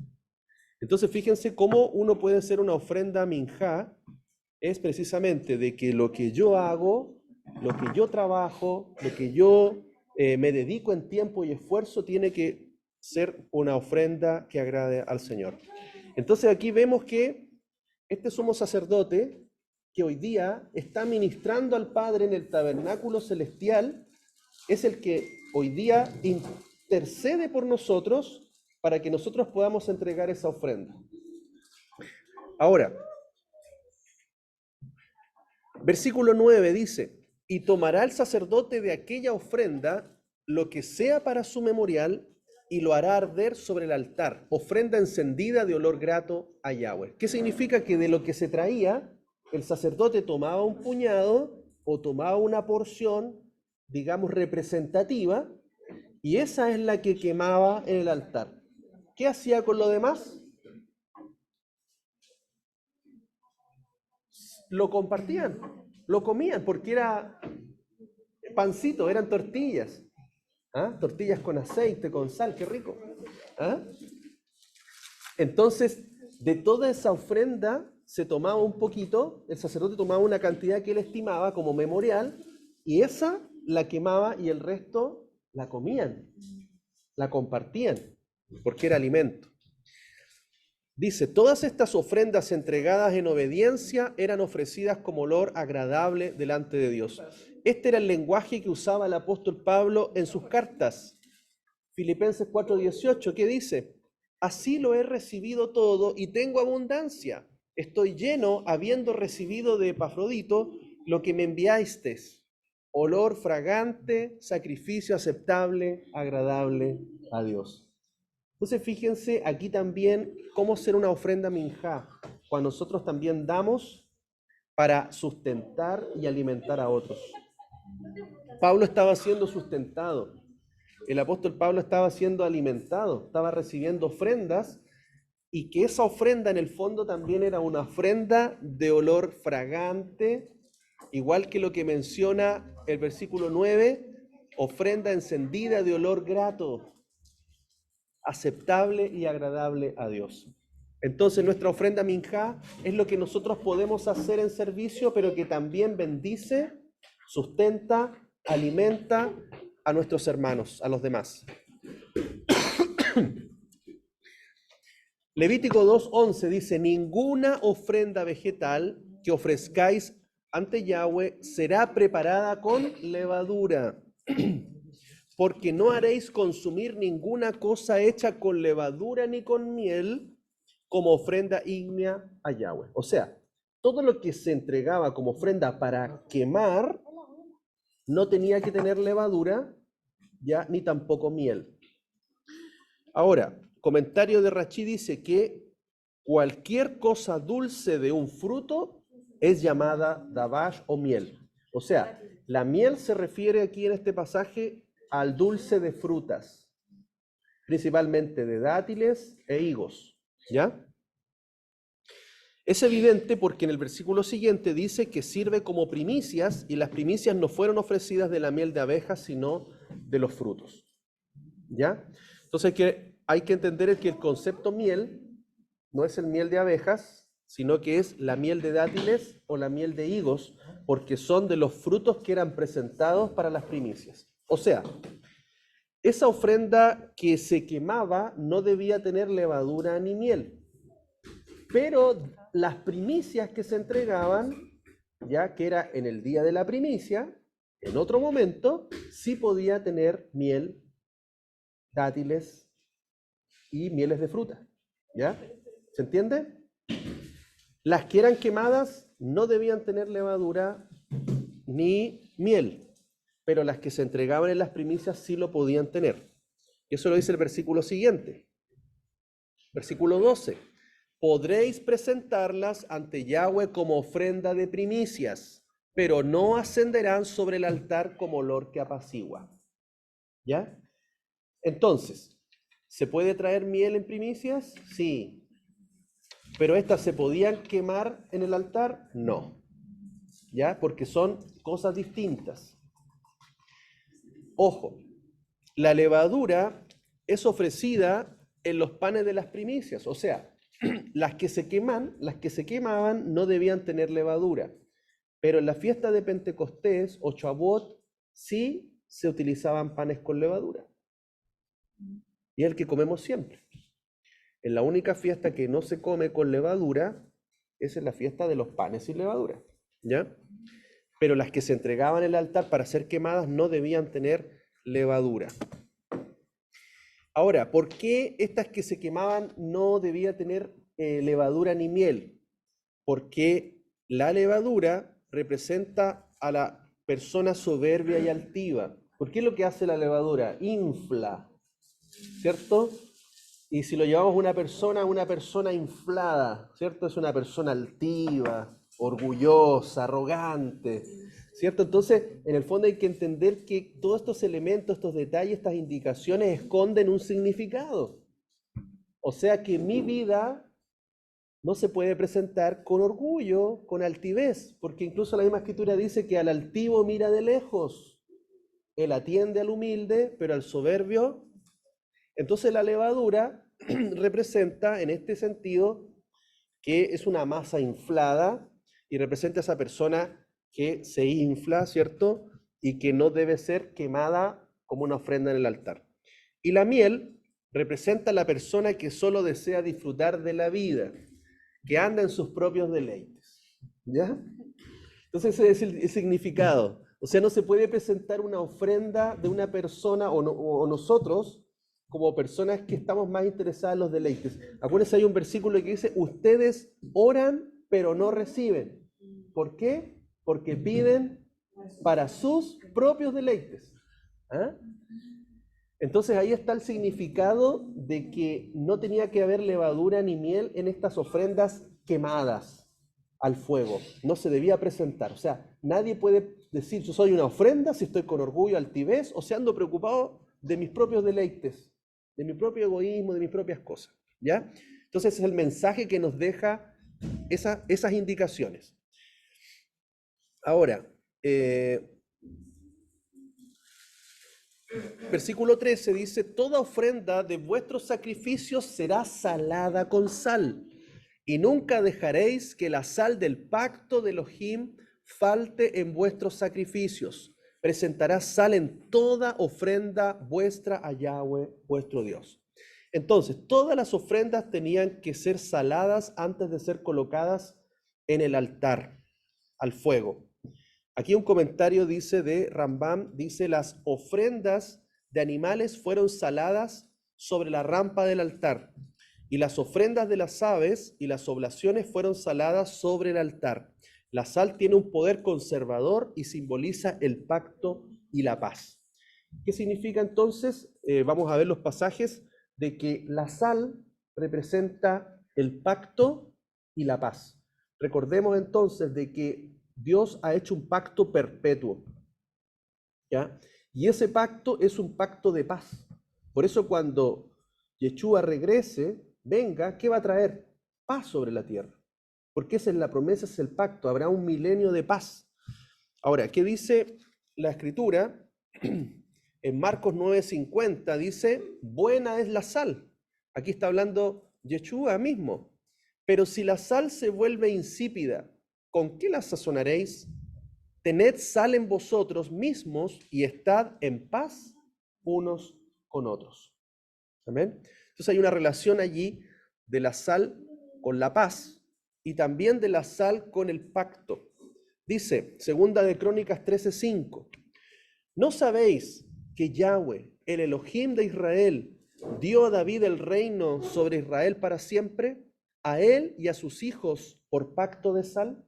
Entonces fíjense cómo uno puede hacer una ofrenda minjá, es precisamente de que lo que yo hago, lo que yo trabajo, lo que yo me dedico en tiempo y esfuerzo tiene que ser una ofrenda que agrade al Señor. Entonces aquí vemos que este sumo sacerdote que hoy día está ministrando al Padre en el tabernáculo celestial es el que hoy día intercede por nosotros para que nosotros podamos entregar esa ofrenda. Ahora, versículo 9 dice: y tomará el sacerdote de aquella ofrenda lo que sea para su memorial y lo hará arder sobre el altar, ofrenda encendida de olor grato a Yahweh. ¿Qué significa? Que de lo que se traía, el sacerdote tomaba un puñado o tomaba una porción, digamos, representativa, y esa es la que quemaba en el altar. ¿Qué hacía con lo demás? Lo compartían, lo comían, porque era pancito, eran tortillas. Tortillas con aceite, con sal, qué rico. Entonces, de toda esa ofrenda se tomaba un poquito, el sacerdote tomaba una cantidad que él estimaba como memorial, y esa la quemaba y el resto la comían, la compartían, porque era alimento. Dice: todas estas ofrendas entregadas en obediencia eran ofrecidas como olor agradable delante de Dios. Este era el lenguaje que usaba el apóstol Pablo en sus cartas. Filipenses 4:18, ¿qué dice? Así lo he recibido todo y tengo abundancia. Estoy lleno, habiendo recibido de Epafrodito lo que me enviasteis, olor fragante, sacrificio aceptable, agradable a Dios. Entonces fíjense aquí también cómo ser una ofrenda minjá, cuando nosotros también damos para sustentar y alimentar a otros. Pablo estaba siendo sustentado, el apóstol Pablo estaba siendo alimentado, estaba recibiendo ofrendas, y que esa ofrenda en el fondo también era una ofrenda de olor fragante, igual que lo que menciona el versículo 9, ofrenda encendida de olor grato, aceptable y agradable a Dios. Entonces nuestra ofrenda minjá es lo que nosotros podemos hacer en servicio, pero que también bendice, sustenta, alimenta a nuestros hermanos, a los demás. Levítico 2:11 dice: ninguna ofrenda vegetal que ofrezcáis ante Yahweh será preparada con levadura, porque no haréis consumir ninguna cosa hecha con levadura ni con miel como ofrenda ígnea a Yahweh. O sea, todo lo que se entregaba como ofrenda para quemar no tenía que tener levadura, ya, ni tampoco miel. Ahora, comentario de Rachi dice que cualquier cosa dulce de un fruto es llamada dabash o miel. O sea, la miel se refiere aquí en este pasaje al dulce de frutas, principalmente de dátiles e higos, ¿ya? Es evidente porque en el versículo siguiente dice que sirve como primicias y las primicias no fueron ofrecidas de la miel de abejas, sino de los frutos, ¿ya? Entonces hay que entender que el concepto miel no es el miel de abejas, sino que es la miel de dátiles o la miel de higos, porque son de los frutos que eran presentados para las primicias. O sea, esa ofrenda que se quemaba no debía tener levadura ni miel, pero las primicias que se entregaban, ya que era en el día de la primicia, en otro momento, sí podía tener miel, dátiles y mieles de fruta, ¿ya? ¿Se entiende? Las que eran quemadas no debían tener levadura ni miel, pero las que se entregaban en las primicias sí lo podían tener. Y eso lo dice el versículo siguiente. Versículo 12. Podréis presentarlas ante Yahweh como ofrenda de primicias, pero no ascenderán sobre el altar como olor que apacigua. ¿Ya? Entonces, ¿se puede traer miel en primicias? Sí. ¿Pero estas se podían quemar en el altar? No. ¿Ya? Porque son cosas distintas. Ojo, la levadura es ofrecida en los panes de las primicias, o sea, las que se quemaban no debían tener levadura, pero en la fiesta de Pentecostés o Shavuot sí se utilizaban panes con levadura. Y es el que comemos siempre. En la única fiesta que no se come con levadura es en la fiesta de los panes sin levadura, ¿ya? Pero las que se entregaban en el altar para ser quemadas no debían tener levadura. Ahora, ¿por qué estas que se quemaban no debía tener levadura ni miel? Porque la levadura representa a la persona soberbia y altiva. ¿Por qué es lo que hace la levadura? Infla, ¿cierto? Y si lo llevamos a una persona inflada, ¿cierto? Es una persona altiva, orgullosa, arrogante, ¿cierto? Entonces, en el fondo hay que entender que todos estos elementos, estos detalles, estas indicaciones esconden un significado. O sea que mi vida no se puede presentar con orgullo, con altivez, porque incluso la misma escritura dice que al altivo mira de lejos, él atiende al humilde, pero al soberbio. Entonces la levadura representa en este sentido que es una masa inflada y representa a esa persona que se infla, ¿cierto? Y que no debe ser quemada como una ofrenda en el altar. Y la miel representa a la persona que solo desea disfrutar de la vida, que anda en sus propios deleites, ¿ya? Entonces ese es el significado. O sea, no se puede presentar una ofrenda de una persona o nosotros como personas que estamos más interesadas en los deleites. Acuérdense, hay un versículo que dice, ustedes oran pero no reciben. ¿Por qué? Porque piden para sus propios deleites. ¿Ah? Entonces ahí está el significado de que no tenía que haber levadura ni miel en estas ofrendas quemadas al fuego. No se debía presentar. O sea, nadie puede decir yo soy una ofrenda si estoy con orgullo, altivez o si ando preocupado de mis propios deleites, de mi propio egoísmo, de mis propias cosas. ¿Ya? Entonces es el mensaje que nos deja esas indicaciones. Ahora, versículo 13 dice, toda ofrenda de vuestros sacrificios será salada con sal, y nunca dejaréis que la sal del pacto de Elohim falte en vuestros sacrificios. Presentarás sal en toda ofrenda vuestra a Yahweh, vuestro Dios. Entonces, todas las ofrendas tenían que ser saladas antes de ser colocadas en el altar, al fuego. Aquí un comentario dice de Rambam, dice, las ofrendas de animales fueron saladas sobre la rampa del altar, y las ofrendas de las aves y las oblaciones fueron saladas sobre el altar. La sal tiene un poder conservador y simboliza el pacto y la paz. ¿Qué significa entonces? Vamos a ver los pasajes de que la sal representa el pacto y la paz. Recordemos entonces de que Dios ha hecho un pacto perpetuo, ¿ya? Y ese pacto es un pacto de paz. Por eso cuando Yeshua regrese, venga, ¿qué va a traer? Paz sobre la tierra. Porque esa es la promesa, es el pacto. Habrá un milenio de paz. Ahora, ¿qué dice la Escritura? En Marcos 9:50 dice, buena es la sal. Aquí está hablando Yeshua mismo. Pero si la sal se vuelve insípida, ¿con qué la sazonaréis? Tened sal en vosotros mismos y estad en paz unos con otros. ¿Amén? Entonces hay una relación allí de la sal con la paz y también de la sal con el pacto. Dice, segunda de Crónicas 13:5, ¿no sabéis que Yahweh, el Elohim de Israel, dio a David el reino sobre Israel para siempre, a él y a sus hijos por pacto de sal?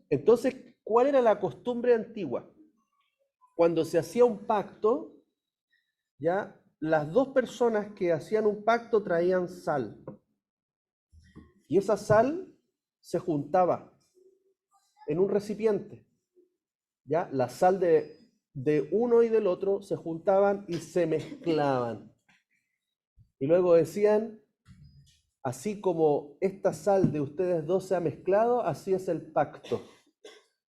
Entonces, ¿cuál era la costumbre antigua? Cuando se hacía un pacto, ya las dos personas que hacían un pacto traían sal. Y esa sal se juntaba en un recipiente. Ya la sal de uno y del otro se juntaban y se mezclaban. Y luego decían, así como esta sal de ustedes dos se ha mezclado, así es el pacto.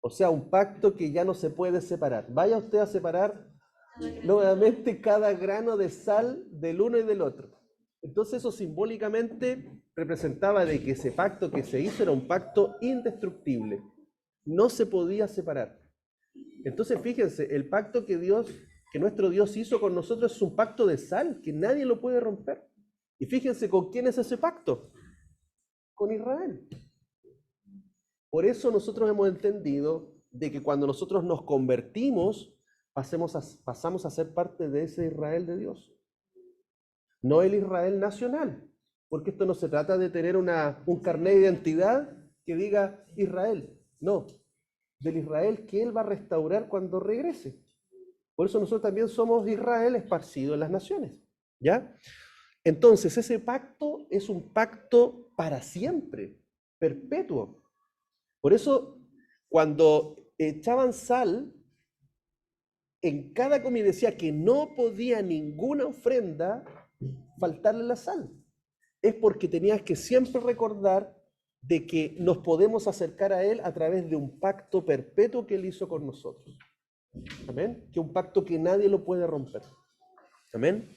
O sea, un pacto que ya no se puede separar. Vaya usted a separar nuevamente cada grano de sal del uno y del otro. Entonces eso simbólicamente representaba de que ese pacto que se hizo era un pacto indestructible. No se podía separar. Entonces fíjense, el pacto que nuestro Dios hizo con nosotros es un pacto de sal, que nadie lo puede romper. Y fíjense con quién es ese pacto. Con Israel. Por eso nosotros hemos entendido de que cuando nosotros nos convertimos, pasamos a ser parte de ese Israel de Dios. No el Israel nacional, porque esto no se trata de tener un carnet de identidad que diga Israel. No, del Israel que Él va a restaurar cuando regrese. Por eso nosotros también somos Israel esparcido en las naciones. ¿Ya? Entonces, ese pacto es un pacto para siempre, perpetuo. Por eso, cuando echaban sal, en cada comida decía que no podía ninguna ofrenda faltarle la sal. Es porque tenías que siempre recordar de que nos podemos acercar a Él a través de un pacto perpetuo que Él hizo con nosotros. Amén. Que un pacto que nadie lo puede romper. Amén.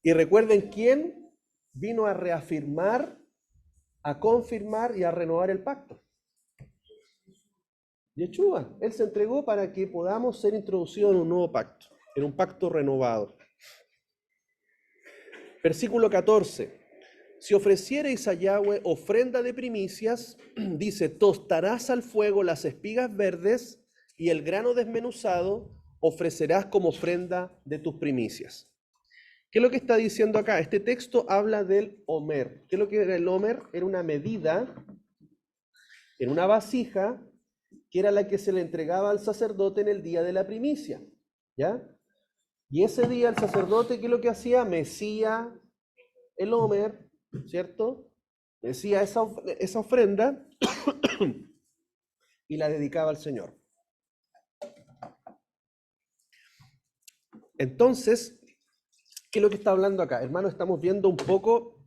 Y recuerden quién vino a reafirmar, a confirmar y a renovar el pacto. Yeshua, Él se entregó para que podamos ser introducidos en un nuevo pacto, en un pacto renovado. Versículo 14. Si ofreciereis a Yahweh ofrenda de primicias, dice, tostarás al fuego las espigas verdes y el grano desmenuzado ofrecerás como ofrenda de tus primicias. ¿Qué es lo que está diciendo acá? Este texto habla del omer. ¿Qué es lo que era el omer? Era una medida en una vasija que era la que se le entregaba al sacerdote en el día de la primicia, ¿ya? Y ese día el sacerdote, ¿qué es lo que hacía? Mecía el omer, ¿cierto? Mecía esa ofrenda y la dedicaba al Señor. Entonces, ¿qué es lo que está hablando acá? Hermano, estamos viendo un poco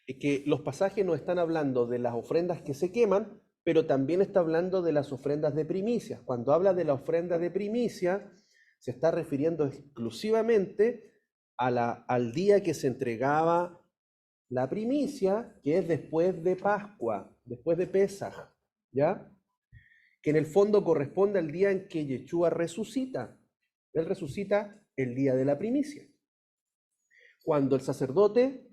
que los pasajes nos están hablando de las ofrendas que se queman, pero también está hablando de las ofrendas de primicias. Cuando habla de la ofrenda de primicia, se está refiriendo exclusivamente al día que se entregaba la primicia, que es después de Pascua, después de Pesaj, ¿ya? Que en el fondo corresponde al día en que Yeshua resucita. Él resucita el día de la primicia. Cuando el sacerdote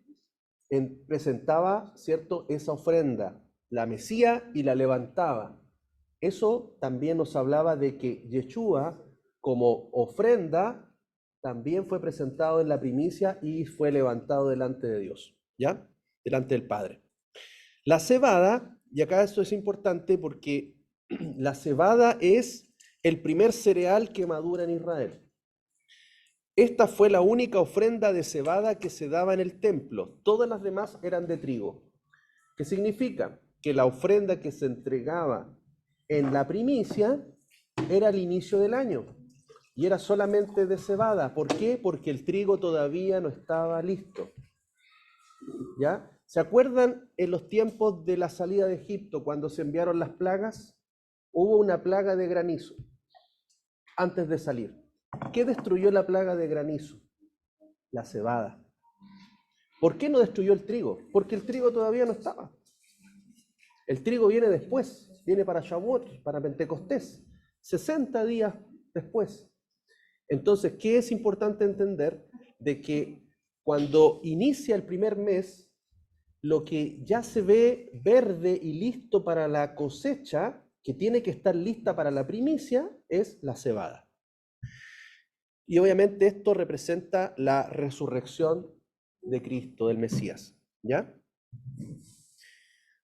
presentaba, ¿cierto?, esa ofrenda, la mecía y la levantaba. Eso también nos hablaba de que Yeshua, como ofrenda, también fue presentado en la primicia y fue levantado delante de Dios, ¿ya? Delante del Padre. La cebada, y acá esto es importante porque la cebada es el primer cereal que madura en Israel. Esta fue la única ofrenda de cebada que se daba en el templo. Todas las demás eran de trigo. ¿Qué significa? Que la ofrenda que se entregaba en la primicia era el inicio del año y era solamente de cebada. ¿Por qué? Porque el trigo todavía no estaba listo. ¿Ya? ¿Se acuerdan en los tiempos de la salida de Egipto, cuando se enviaron las plagas? Hubo una plaga de granizo antes de salir. ¿Qué destruyó la plaga de granizo? La cebada. ¿Por qué no destruyó el trigo? Porque el trigo todavía no estaba. El trigo viene después, viene para Shavuot, para Pentecostés, 60 días después. Entonces, ¿qué es importante entender? De que cuando inicia el primer mes, lo que ya se ve verde y listo para la cosecha, que tiene que estar lista para la primicia, es la cebada. Y obviamente esto representa la resurrección de Cristo, del Mesías. ¿Ya?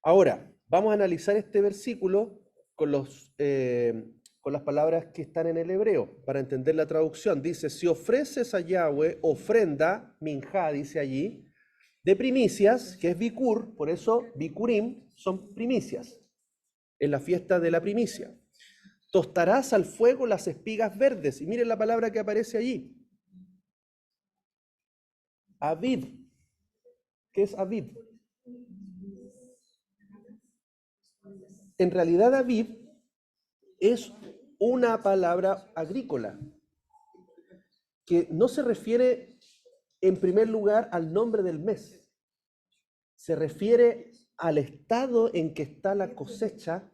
Ahora, vamos a analizar este versículo con las palabras que están en el hebreo, para entender la traducción. Dice, si ofreces a Yahweh ofrenda, minjá, dice allí, de primicias, que es bikur, por eso bikurim son primicias, en la fiesta de la primicia. Tostarás al fuego las espigas verdes, y miren la palabra que aparece allí. Aviv. ¿Qué es Aviv? En realidad Aviv es una palabra agrícola que no se refiere en primer lugar al nombre del mes, se refiere al estado en que está la cosecha,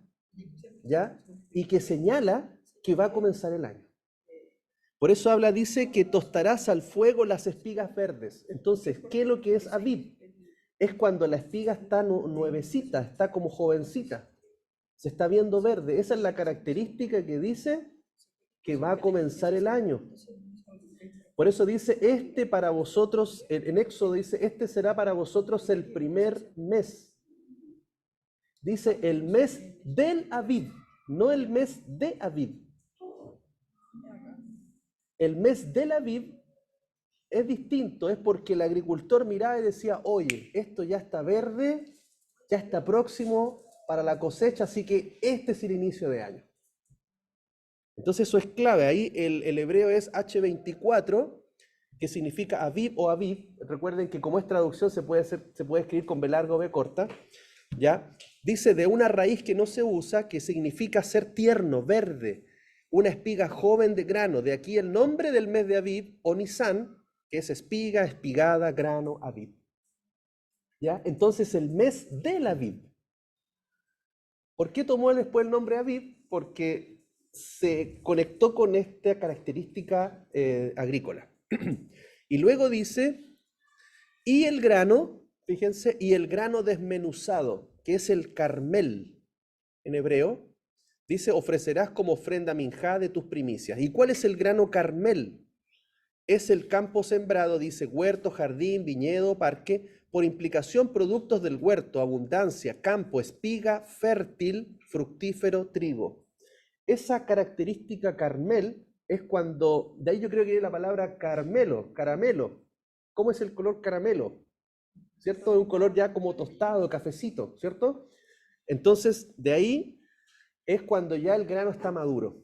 ¿ya? Y que señala que va a comenzar el año. Por eso dice que tostarás al fuego las espigas verdes. Entonces, ¿qué es lo que es Aviv? Es cuando la espiga está nuevecita, está como jovencita, se está viendo verde. Esa es la característica que dice que va a comenzar el año. Por eso dice, para vosotros, en Éxodo dice, será para vosotros el primer mes. Dice el mes del Aviv, no el mes de Aviv. El mes del Aviv es distinto, es porque el agricultor miraba y decía, oye, esto ya está verde, ya está próximo para la cosecha, así que este es el inicio de año. Entonces eso es clave, ahí el hebreo es H24, que significa Aviv o Aviv. Recuerden que como es traducción se puede escribir con B larga o B corta, ¿ya? Dice de una raíz que no se usa, que significa ser tierno, verde, una espiga joven de grano. De aquí el nombre del mes de Aviv, o Nisan, que es espiga, espigada, grano, Aviv. ¿Ya? Entonces el mes del Aviv. ¿Por qué tomó después el nombre Aviv? Porque se conectó con esta característica agrícola. Y luego dice, y el grano, fíjense, y el grano desmenuzado, que es el carmel en hebreo, dice, ofrecerás como ofrenda minjá de tus primicias. ¿Y cuál es el grano carmel? Es el campo sembrado, dice, huerto, jardín, viñedo, parque, por implicación productos del huerto, abundancia, campo, espiga, fértil, fructífero, trigo. Esa característica carmel es cuando, de ahí yo creo que viene la palabra caramelo. ¿Cómo es el color caramelo? ¿Cierto? Es un color ya como tostado, cafecito, ¿cierto? Entonces, de ahí es cuando ya el grano está maduro.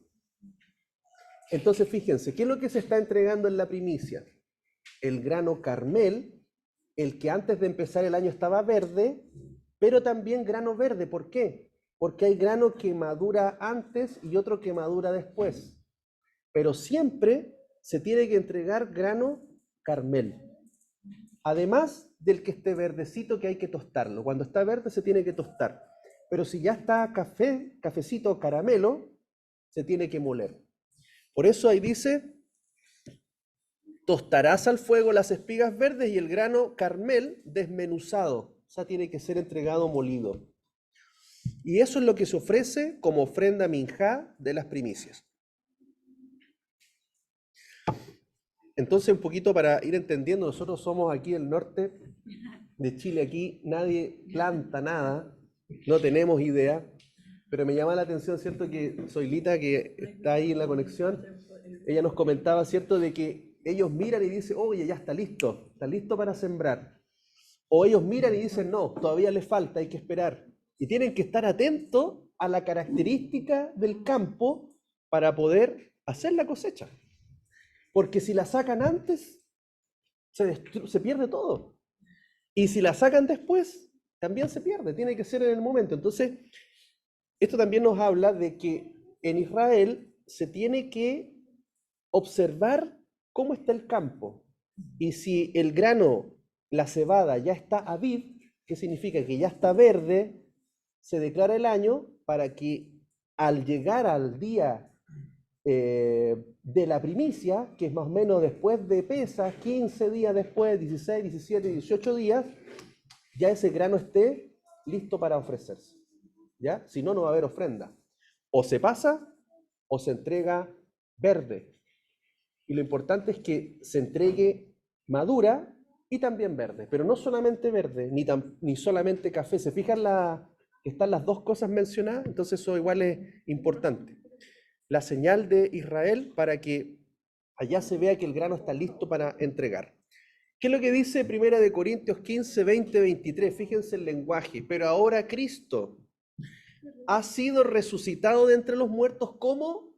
Entonces, fíjense, ¿qué es lo que se está entregando en la primicia? El grano carmel, el que antes de empezar el año estaba verde, pero también grano verde. ¿Por qué? Porque hay grano que madura antes y otro que madura después. Pero siempre se tiene que entregar grano carmel. Además del que esté verdecito, que hay que tostarlo. Cuando está verde se tiene que tostar. Pero si ya está cafecito, caramelo, se tiene que moler. Por eso ahí dice, tostarás al fuego las espigas verdes y el grano carmel desmenuzado. O sea, tiene que ser entregado molido. Y eso es lo que se ofrece como ofrenda minjá de las primicias. Entonces, un poquito para ir entendiendo, nosotros somos aquí el norte de Chile, aquí nadie planta nada, no tenemos idea, pero me llama la atención, ¿cierto? Que Zoilita, que está ahí en la conexión, ella nos comentaba, ¿cierto? De que ellos miran y dicen, oye, ya está listo para sembrar. O ellos miran y dicen, no, todavía le falta, hay que esperar. Y tienen que estar atentos a la característica del campo para poder hacer la cosecha. Porque si la sacan antes, se pierde todo. Y si la sacan después, también se pierde. Tiene que ser en el momento. Entonces, esto también nos habla de que en Israel se tiene que observar cómo está el campo. Y si el grano, la cebada, ya está aviv, ¿qué significa? Que ya está verde, se declara el año para que al llegar al día de la primicia, que es más o menos después de Pesaj, 15 días después, 16, 17, 18 días, ya ese grano esté listo para ofrecerse. ¿Ya? Si no, no va a haber ofrenda. O se pasa o se entrega verde. Y lo importante es que se entregue madura y también verde. Pero no solamente verde, ni solamente café. ¿Se fijan que están las dos cosas mencionadas? Entonces eso igual es importante. La señal de Israel para que allá se vea que el grano está listo para entregar. ¿Qué es lo que dice 1 Corintios 15, 20, 23? Fíjense el lenguaje. Pero ahora Cristo ha sido resucitado de entre los muertos como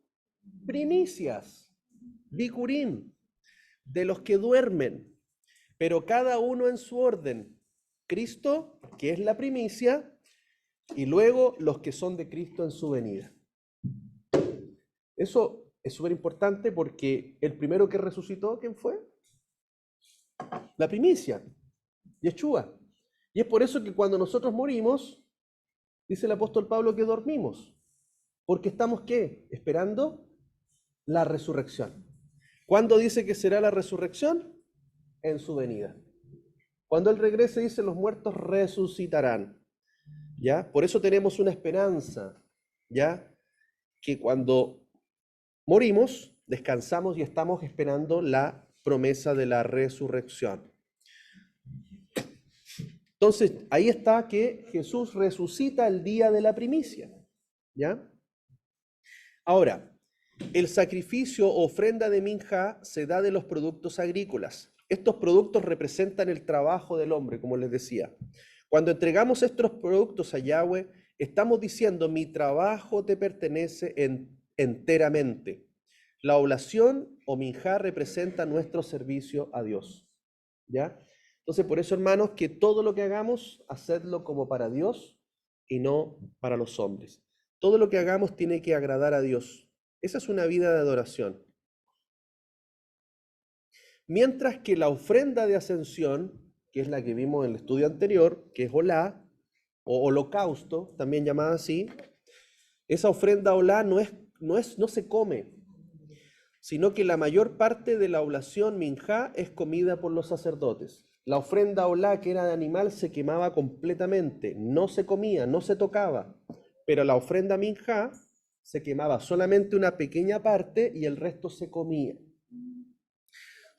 primicias, bikurim, de los que duermen, pero cada uno en su orden. Cristo, que es la primicia, y luego los que son de Cristo en su venida. Eso es súper importante porque el primero que resucitó, ¿quién fue? La primicia, Yeshua. Y es por eso que cuando nosotros morimos, dice el apóstol Pablo que dormimos, porque estamos, ¿qué? Esperando la resurrección. ¿Cuándo dice que será la resurrección? En su venida. Cuando Él regrese, dice, los muertos resucitarán. ¿Ya? Por eso tenemos una esperanza, ¿ya? Que cuando morimos, descansamos y estamos esperando la promesa de la resurrección. Entonces, ahí está que Jesús resucita el día de la primicia, ¿ya? Ahora, el sacrificio o ofrenda de minjá se da de los productos agrícolas. Estos productos representan el trabajo del hombre, como les decía. Cuando entregamos estos productos a Yahweh, estamos diciendo, mi trabajo te pertenece enteramente. La oblación o minjá representa nuestro servicio a Dios, ¿ya? Entonces, por eso, hermanos, que todo lo que hagamos, hacedlo como para Dios y no para los hombres. Todo lo que hagamos tiene que agradar a Dios. Esa es una vida de adoración. Mientras que la ofrenda de ascensión, que es la que vimos en el estudio anterior, que es olá, o holocausto, también llamada así, esa ofrenda olá no se come, sino que la mayor parte de la oblación minjá es comida por los sacerdotes. La ofrenda olá, que era de animal, se quemaba completamente, no se comía, no se tocaba, pero la ofrenda minjá se quemaba solamente una pequeña parte y el resto se comía.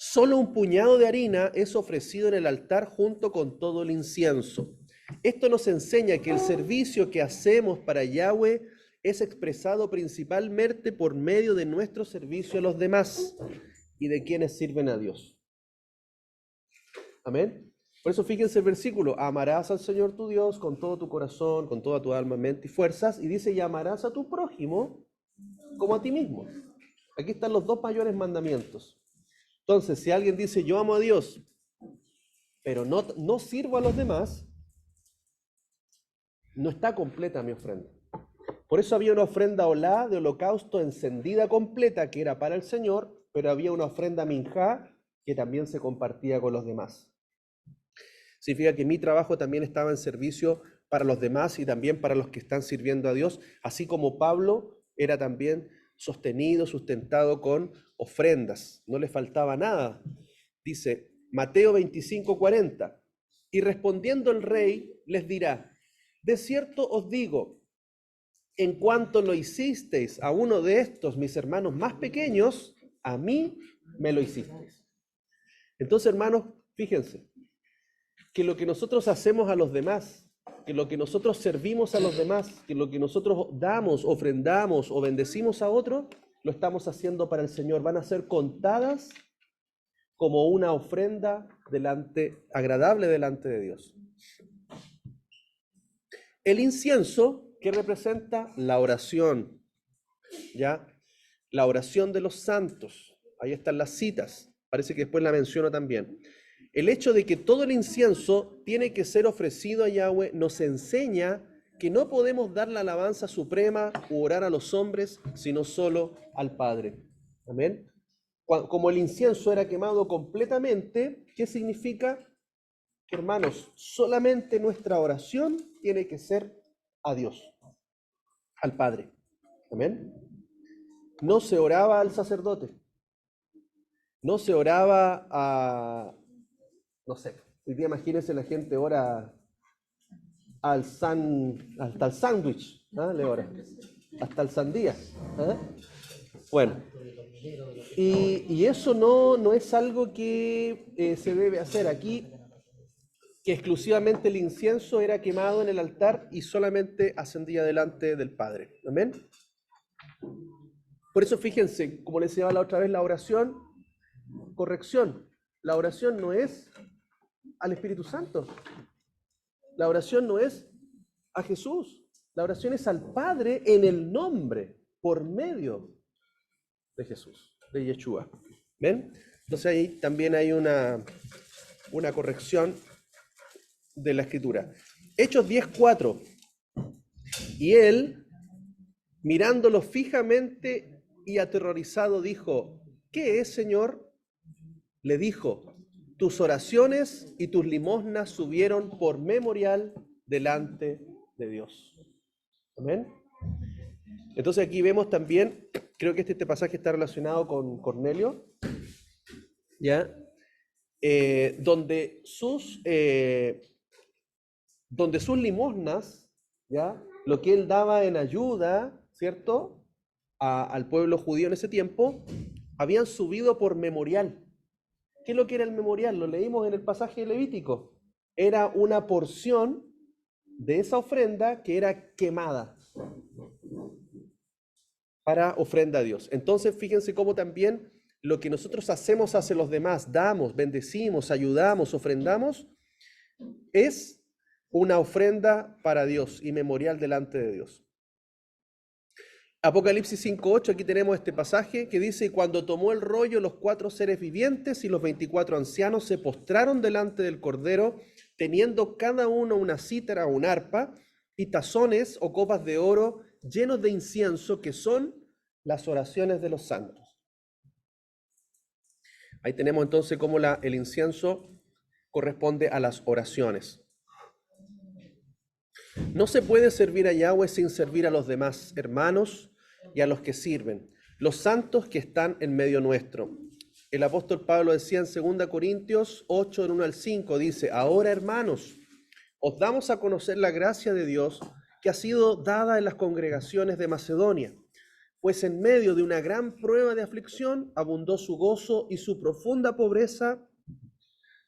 Solo un puñado de harina es ofrecido en el altar junto con todo el incienso. Esto nos enseña que el servicio que hacemos para Yahweh es expresado principalmente por medio de nuestro servicio a los demás y de quienes sirven a Dios. Amén. Por eso fíjense el versículo, amarás al Señor tu Dios con todo tu corazón, con toda tu alma, mente y fuerzas, y dice, y amarás a tu prójimo como a ti mismo. Aquí están los dos mayores mandamientos. Entonces, si alguien dice, yo amo a Dios, pero no sirvo a los demás, no está completa mi ofrenda. Por eso había una ofrenda olá de holocausto encendida completa, que era para el Señor, pero había una ofrenda minjá que también se compartía con los demás. Significa que mi trabajo también estaba en servicio para los demás y también para los que están sirviendo a Dios, así como Pablo era también sostenido, sustentado con ofrendas, no le faltaba nada. Dice Mateo 25:40, y respondiendo el rey les dirá, de cierto os digo, en cuanto lo hicisteis a uno de estos mis hermanos más pequeños, a mí me lo hicisteis. Entonces, hermanos, fíjense, que lo que nosotros hacemos a los demás, que lo que nosotros servimos a los demás, que lo que nosotros damos, ofrendamos o bendecimos a otros, lo estamos haciendo para el Señor. Van a ser contadas como una ofrenda agradable delante de Dios. El incienso ¿Qué representa? La oración, ¿ya? La oración de los santos. Ahí están las citas. Parece que después la menciono también. El hecho de que todo el incienso tiene que ser ofrecido a Yahweh nos enseña que no podemos dar la alabanza suprema u orar a los hombres, sino solo al Padre. Amén. Como el incienso era quemado completamente, ¿qué significa? Que, hermanos, solamente nuestra oración tiene que ser a Dios, al Padre. Amén. No se oraba al sacerdote. No se oraba a, no sé, hoy día imagínense la gente ora hasta el sándwich, ¿ah? Le ora, hasta el sandía. ¿Ah? Bueno, y eso no es algo que se debe hacer aquí, que exclusivamente el incienso era quemado en el altar y solamente ascendía delante del Padre. Amén. Por eso fíjense, como les decía la otra vez, la oración, corrección, la oración no es al Espíritu Santo, la oración no es a Jesús, la oración es al Padre en el nombre, por medio de Jesús, de Yeshua. ¿Ven? Entonces ahí también hay una corrección de la Escritura. Hechos 10:4. Y él, mirándolo fijamente y aterrorizado, dijo: ¿qué es, Señor? Le dijo: tus oraciones y tus limosnas subieron por memorial delante de Dios. Amén. Entonces aquí vemos también, creo que este pasaje está relacionado con Cornelio, ¿ya? Donde sus limosnas, ¿ya? Lo que él daba en ayuda, ¿cierto? Al pueblo judío en ese tiempo, habían subido por memorial. ¿Qué es lo que era el memorial? Lo leímos en el pasaje levítico. Era una porción de esa ofrenda que era quemada para ofrenda a Dios. Entonces, fíjense cómo también lo que nosotros hacemos hacia los demás, damos, bendecimos, ayudamos, ofrendamos, es una ofrenda para Dios y memorial delante de Dios. Apocalipsis 5:8, aquí tenemos este pasaje que dice: y cuando tomó el rollo, los 4 seres vivientes y los 24 ancianos se postraron delante del Cordero, teniendo cada uno una cítara o un arpa y tazones o copas de oro llenos de incienso, que son las oraciones de los santos. Ahí tenemos entonces cómo el incienso corresponde a las oraciones. No se puede servir a Yahweh sin servir a los demás hermanos y a los que sirven, los santos que están en medio nuestro. El apóstol Pablo decía en 2 Corintios 8, del 1 al 5, dice: ahora, hermanos, os damos a conocer la gracia de Dios que ha sido dada en las congregaciones de Macedonia, pues en medio de una gran prueba de aflicción abundó su gozo, y su profunda pobreza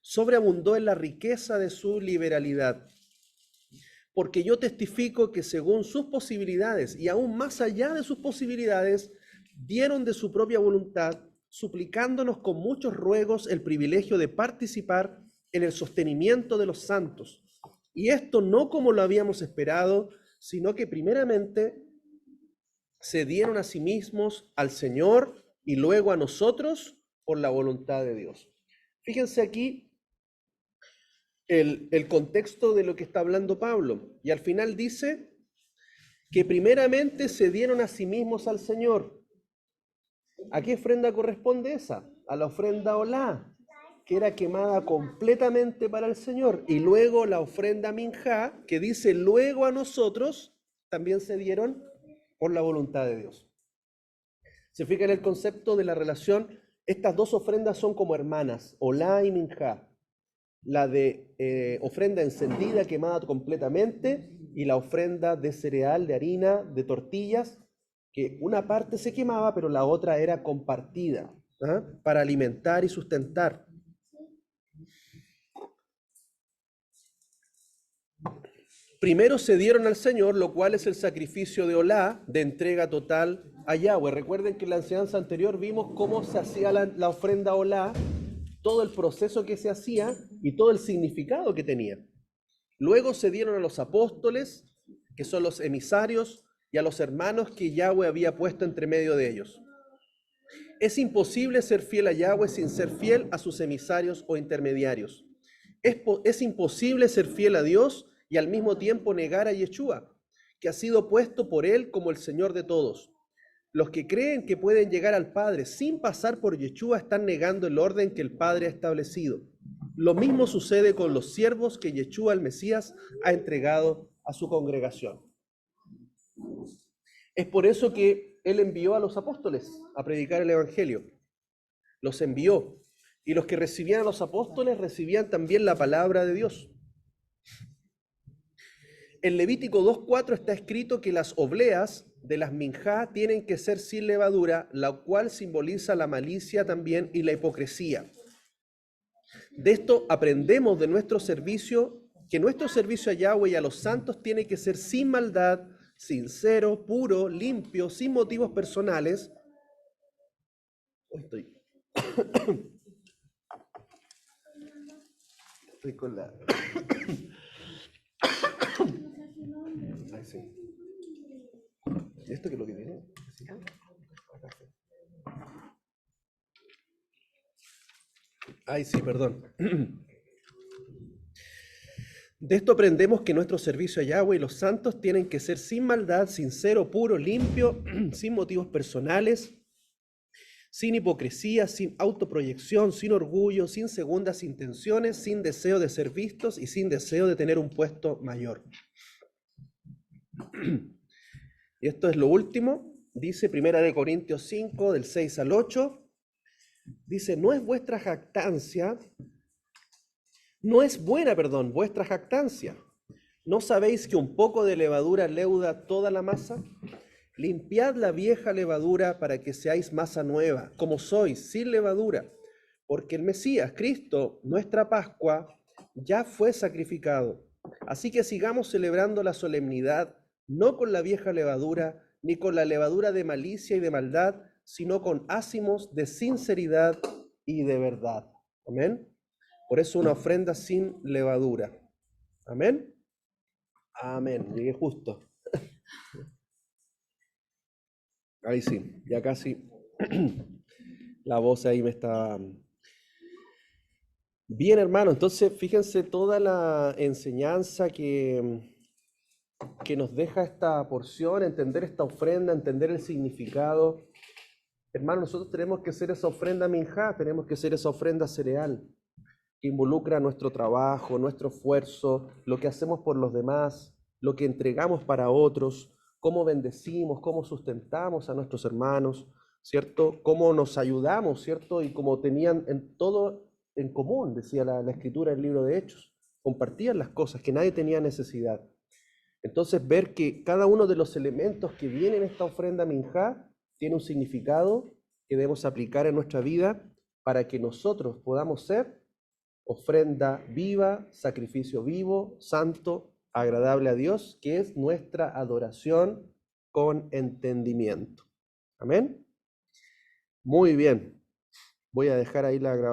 sobreabundó en la riqueza de su liberalidad. Porque yo testifico que según sus posibilidades y aún más allá de sus posibilidades, dieron de su propia voluntad, suplicándonos con muchos ruegos el privilegio de participar en el sostenimiento de los santos. Y esto no como lo habíamos esperado, sino que primeramente se dieron a sí mismos al Señor y luego a nosotros por la voluntad de Dios. Fíjense aquí el contexto de lo que está hablando Pablo. Y al final dice que primeramente se dieron a sí mismos al Señor. ¿A qué ofrenda corresponde esa? A la ofrenda olá, que era quemada completamente para el Señor. Y luego la ofrenda minjá, que dice luego a nosotros, también se dieron por la voluntad de Dios. Se fija en el concepto de la relación. Estas dos ofrendas son como hermanas, olá y minjá. La de ofrenda encendida, quemada completamente, y la ofrenda de cereal, de harina, de tortillas, que una parte se quemaba, pero la otra era compartida, ¿ah? Para alimentar y sustentar. Primero se dieron al Señor, lo cual es el sacrificio de olá, de entrega total a Yahweh. Recuerden que en la enseñanza anterior vimos cómo se hacía la ofrenda olá, todo el proceso que se hacía y todo el significado que tenía. Luego se dieron a los apóstoles, que son los emisarios, y a los hermanos que Yahweh había puesto entre medio de ellos. Es imposible ser fiel a Yahweh sin ser fiel a sus emisarios o intermediarios. Es imposible ser fiel a Dios y al mismo tiempo negar a Yeshua, que ha sido puesto por él como el Señor de todos. Los que creen que pueden llegar al Padre sin pasar por Yeshua están negando el orden que el Padre ha establecido. Lo mismo sucede con los siervos que Yeshua el Mesías ha entregado a su congregación. Es por eso que él envió a los apóstoles a predicar el Evangelio. Los envió. Y los que recibían a los apóstoles recibían también la palabra de Dios. En Levítico 2:4 está escrito que las obleas de las minjá tienen que ser sin levadura, la cual simboliza la malicia también y la hipocresía. De esto aprendemos de nuestro servicio, que nuestro servicio a Yahweh y a los santos tiene que ser sin maldad, sincero, puro, limpio, sin motivos personales. Estoy con la... Ay, sí. ¿Y esto qué es lo que tiene? Ay, sí, perdón. De esto aprendemos que nuestro servicio a Yahweh y los santos tienen que ser sin maldad, sincero, puro, limpio, sin motivos personales, sin hipocresía, sin autoproyección, sin orgullo, sin segundas intenciones, sin deseo de ser vistos y sin deseo de tener un puesto mayor. Y esto es lo último, dice 1 Corintios 5, del 6 al 8, dice, no es vuestra jactancia, vuestra jactancia. ¿No sabéis que un poco de levadura leuda toda la masa? Limpiad la vieja levadura para que seáis masa nueva, como sois, sin levadura, porque el Mesías, Cristo, nuestra Pascua, ya fue sacrificado. Así que sigamos celebrando la solemnidad, no con la vieja levadura, ni con la levadura de malicia y de maldad, sino con ázimos de sinceridad y de verdad. Amén. Por eso una ofrenda sin levadura. Amén. Amén. Llegué justo. Ahí sí, ya casi la voz ahí me está... Bien, hermano, entonces fíjense toda la enseñanza que nos deja esta porción, entender esta ofrenda, entender el significado. Hermano, nosotros tenemos que ser esa ofrenda minjá, tenemos que ser esa ofrenda cereal, que involucra nuestro trabajo, nuestro esfuerzo, lo que hacemos por los demás, lo que entregamos para otros, cómo bendecimos, cómo sustentamos a nuestros hermanos, ¿cierto? Cómo nos ayudamos, ¿cierto? Y como tenían en todo en común, decía la Escritura en el libro de Hechos, compartían las cosas, que nadie tenía necesidad. Entonces ver que cada uno de los elementos que vienen en esta ofrenda minjá tiene un significado que debemos aplicar en nuestra vida para que nosotros podamos ser ofrenda viva, sacrificio vivo, santo, agradable a Dios, que es nuestra adoración con entendimiento. Amén. Muy bien. Voy a dejar ahí la grabación.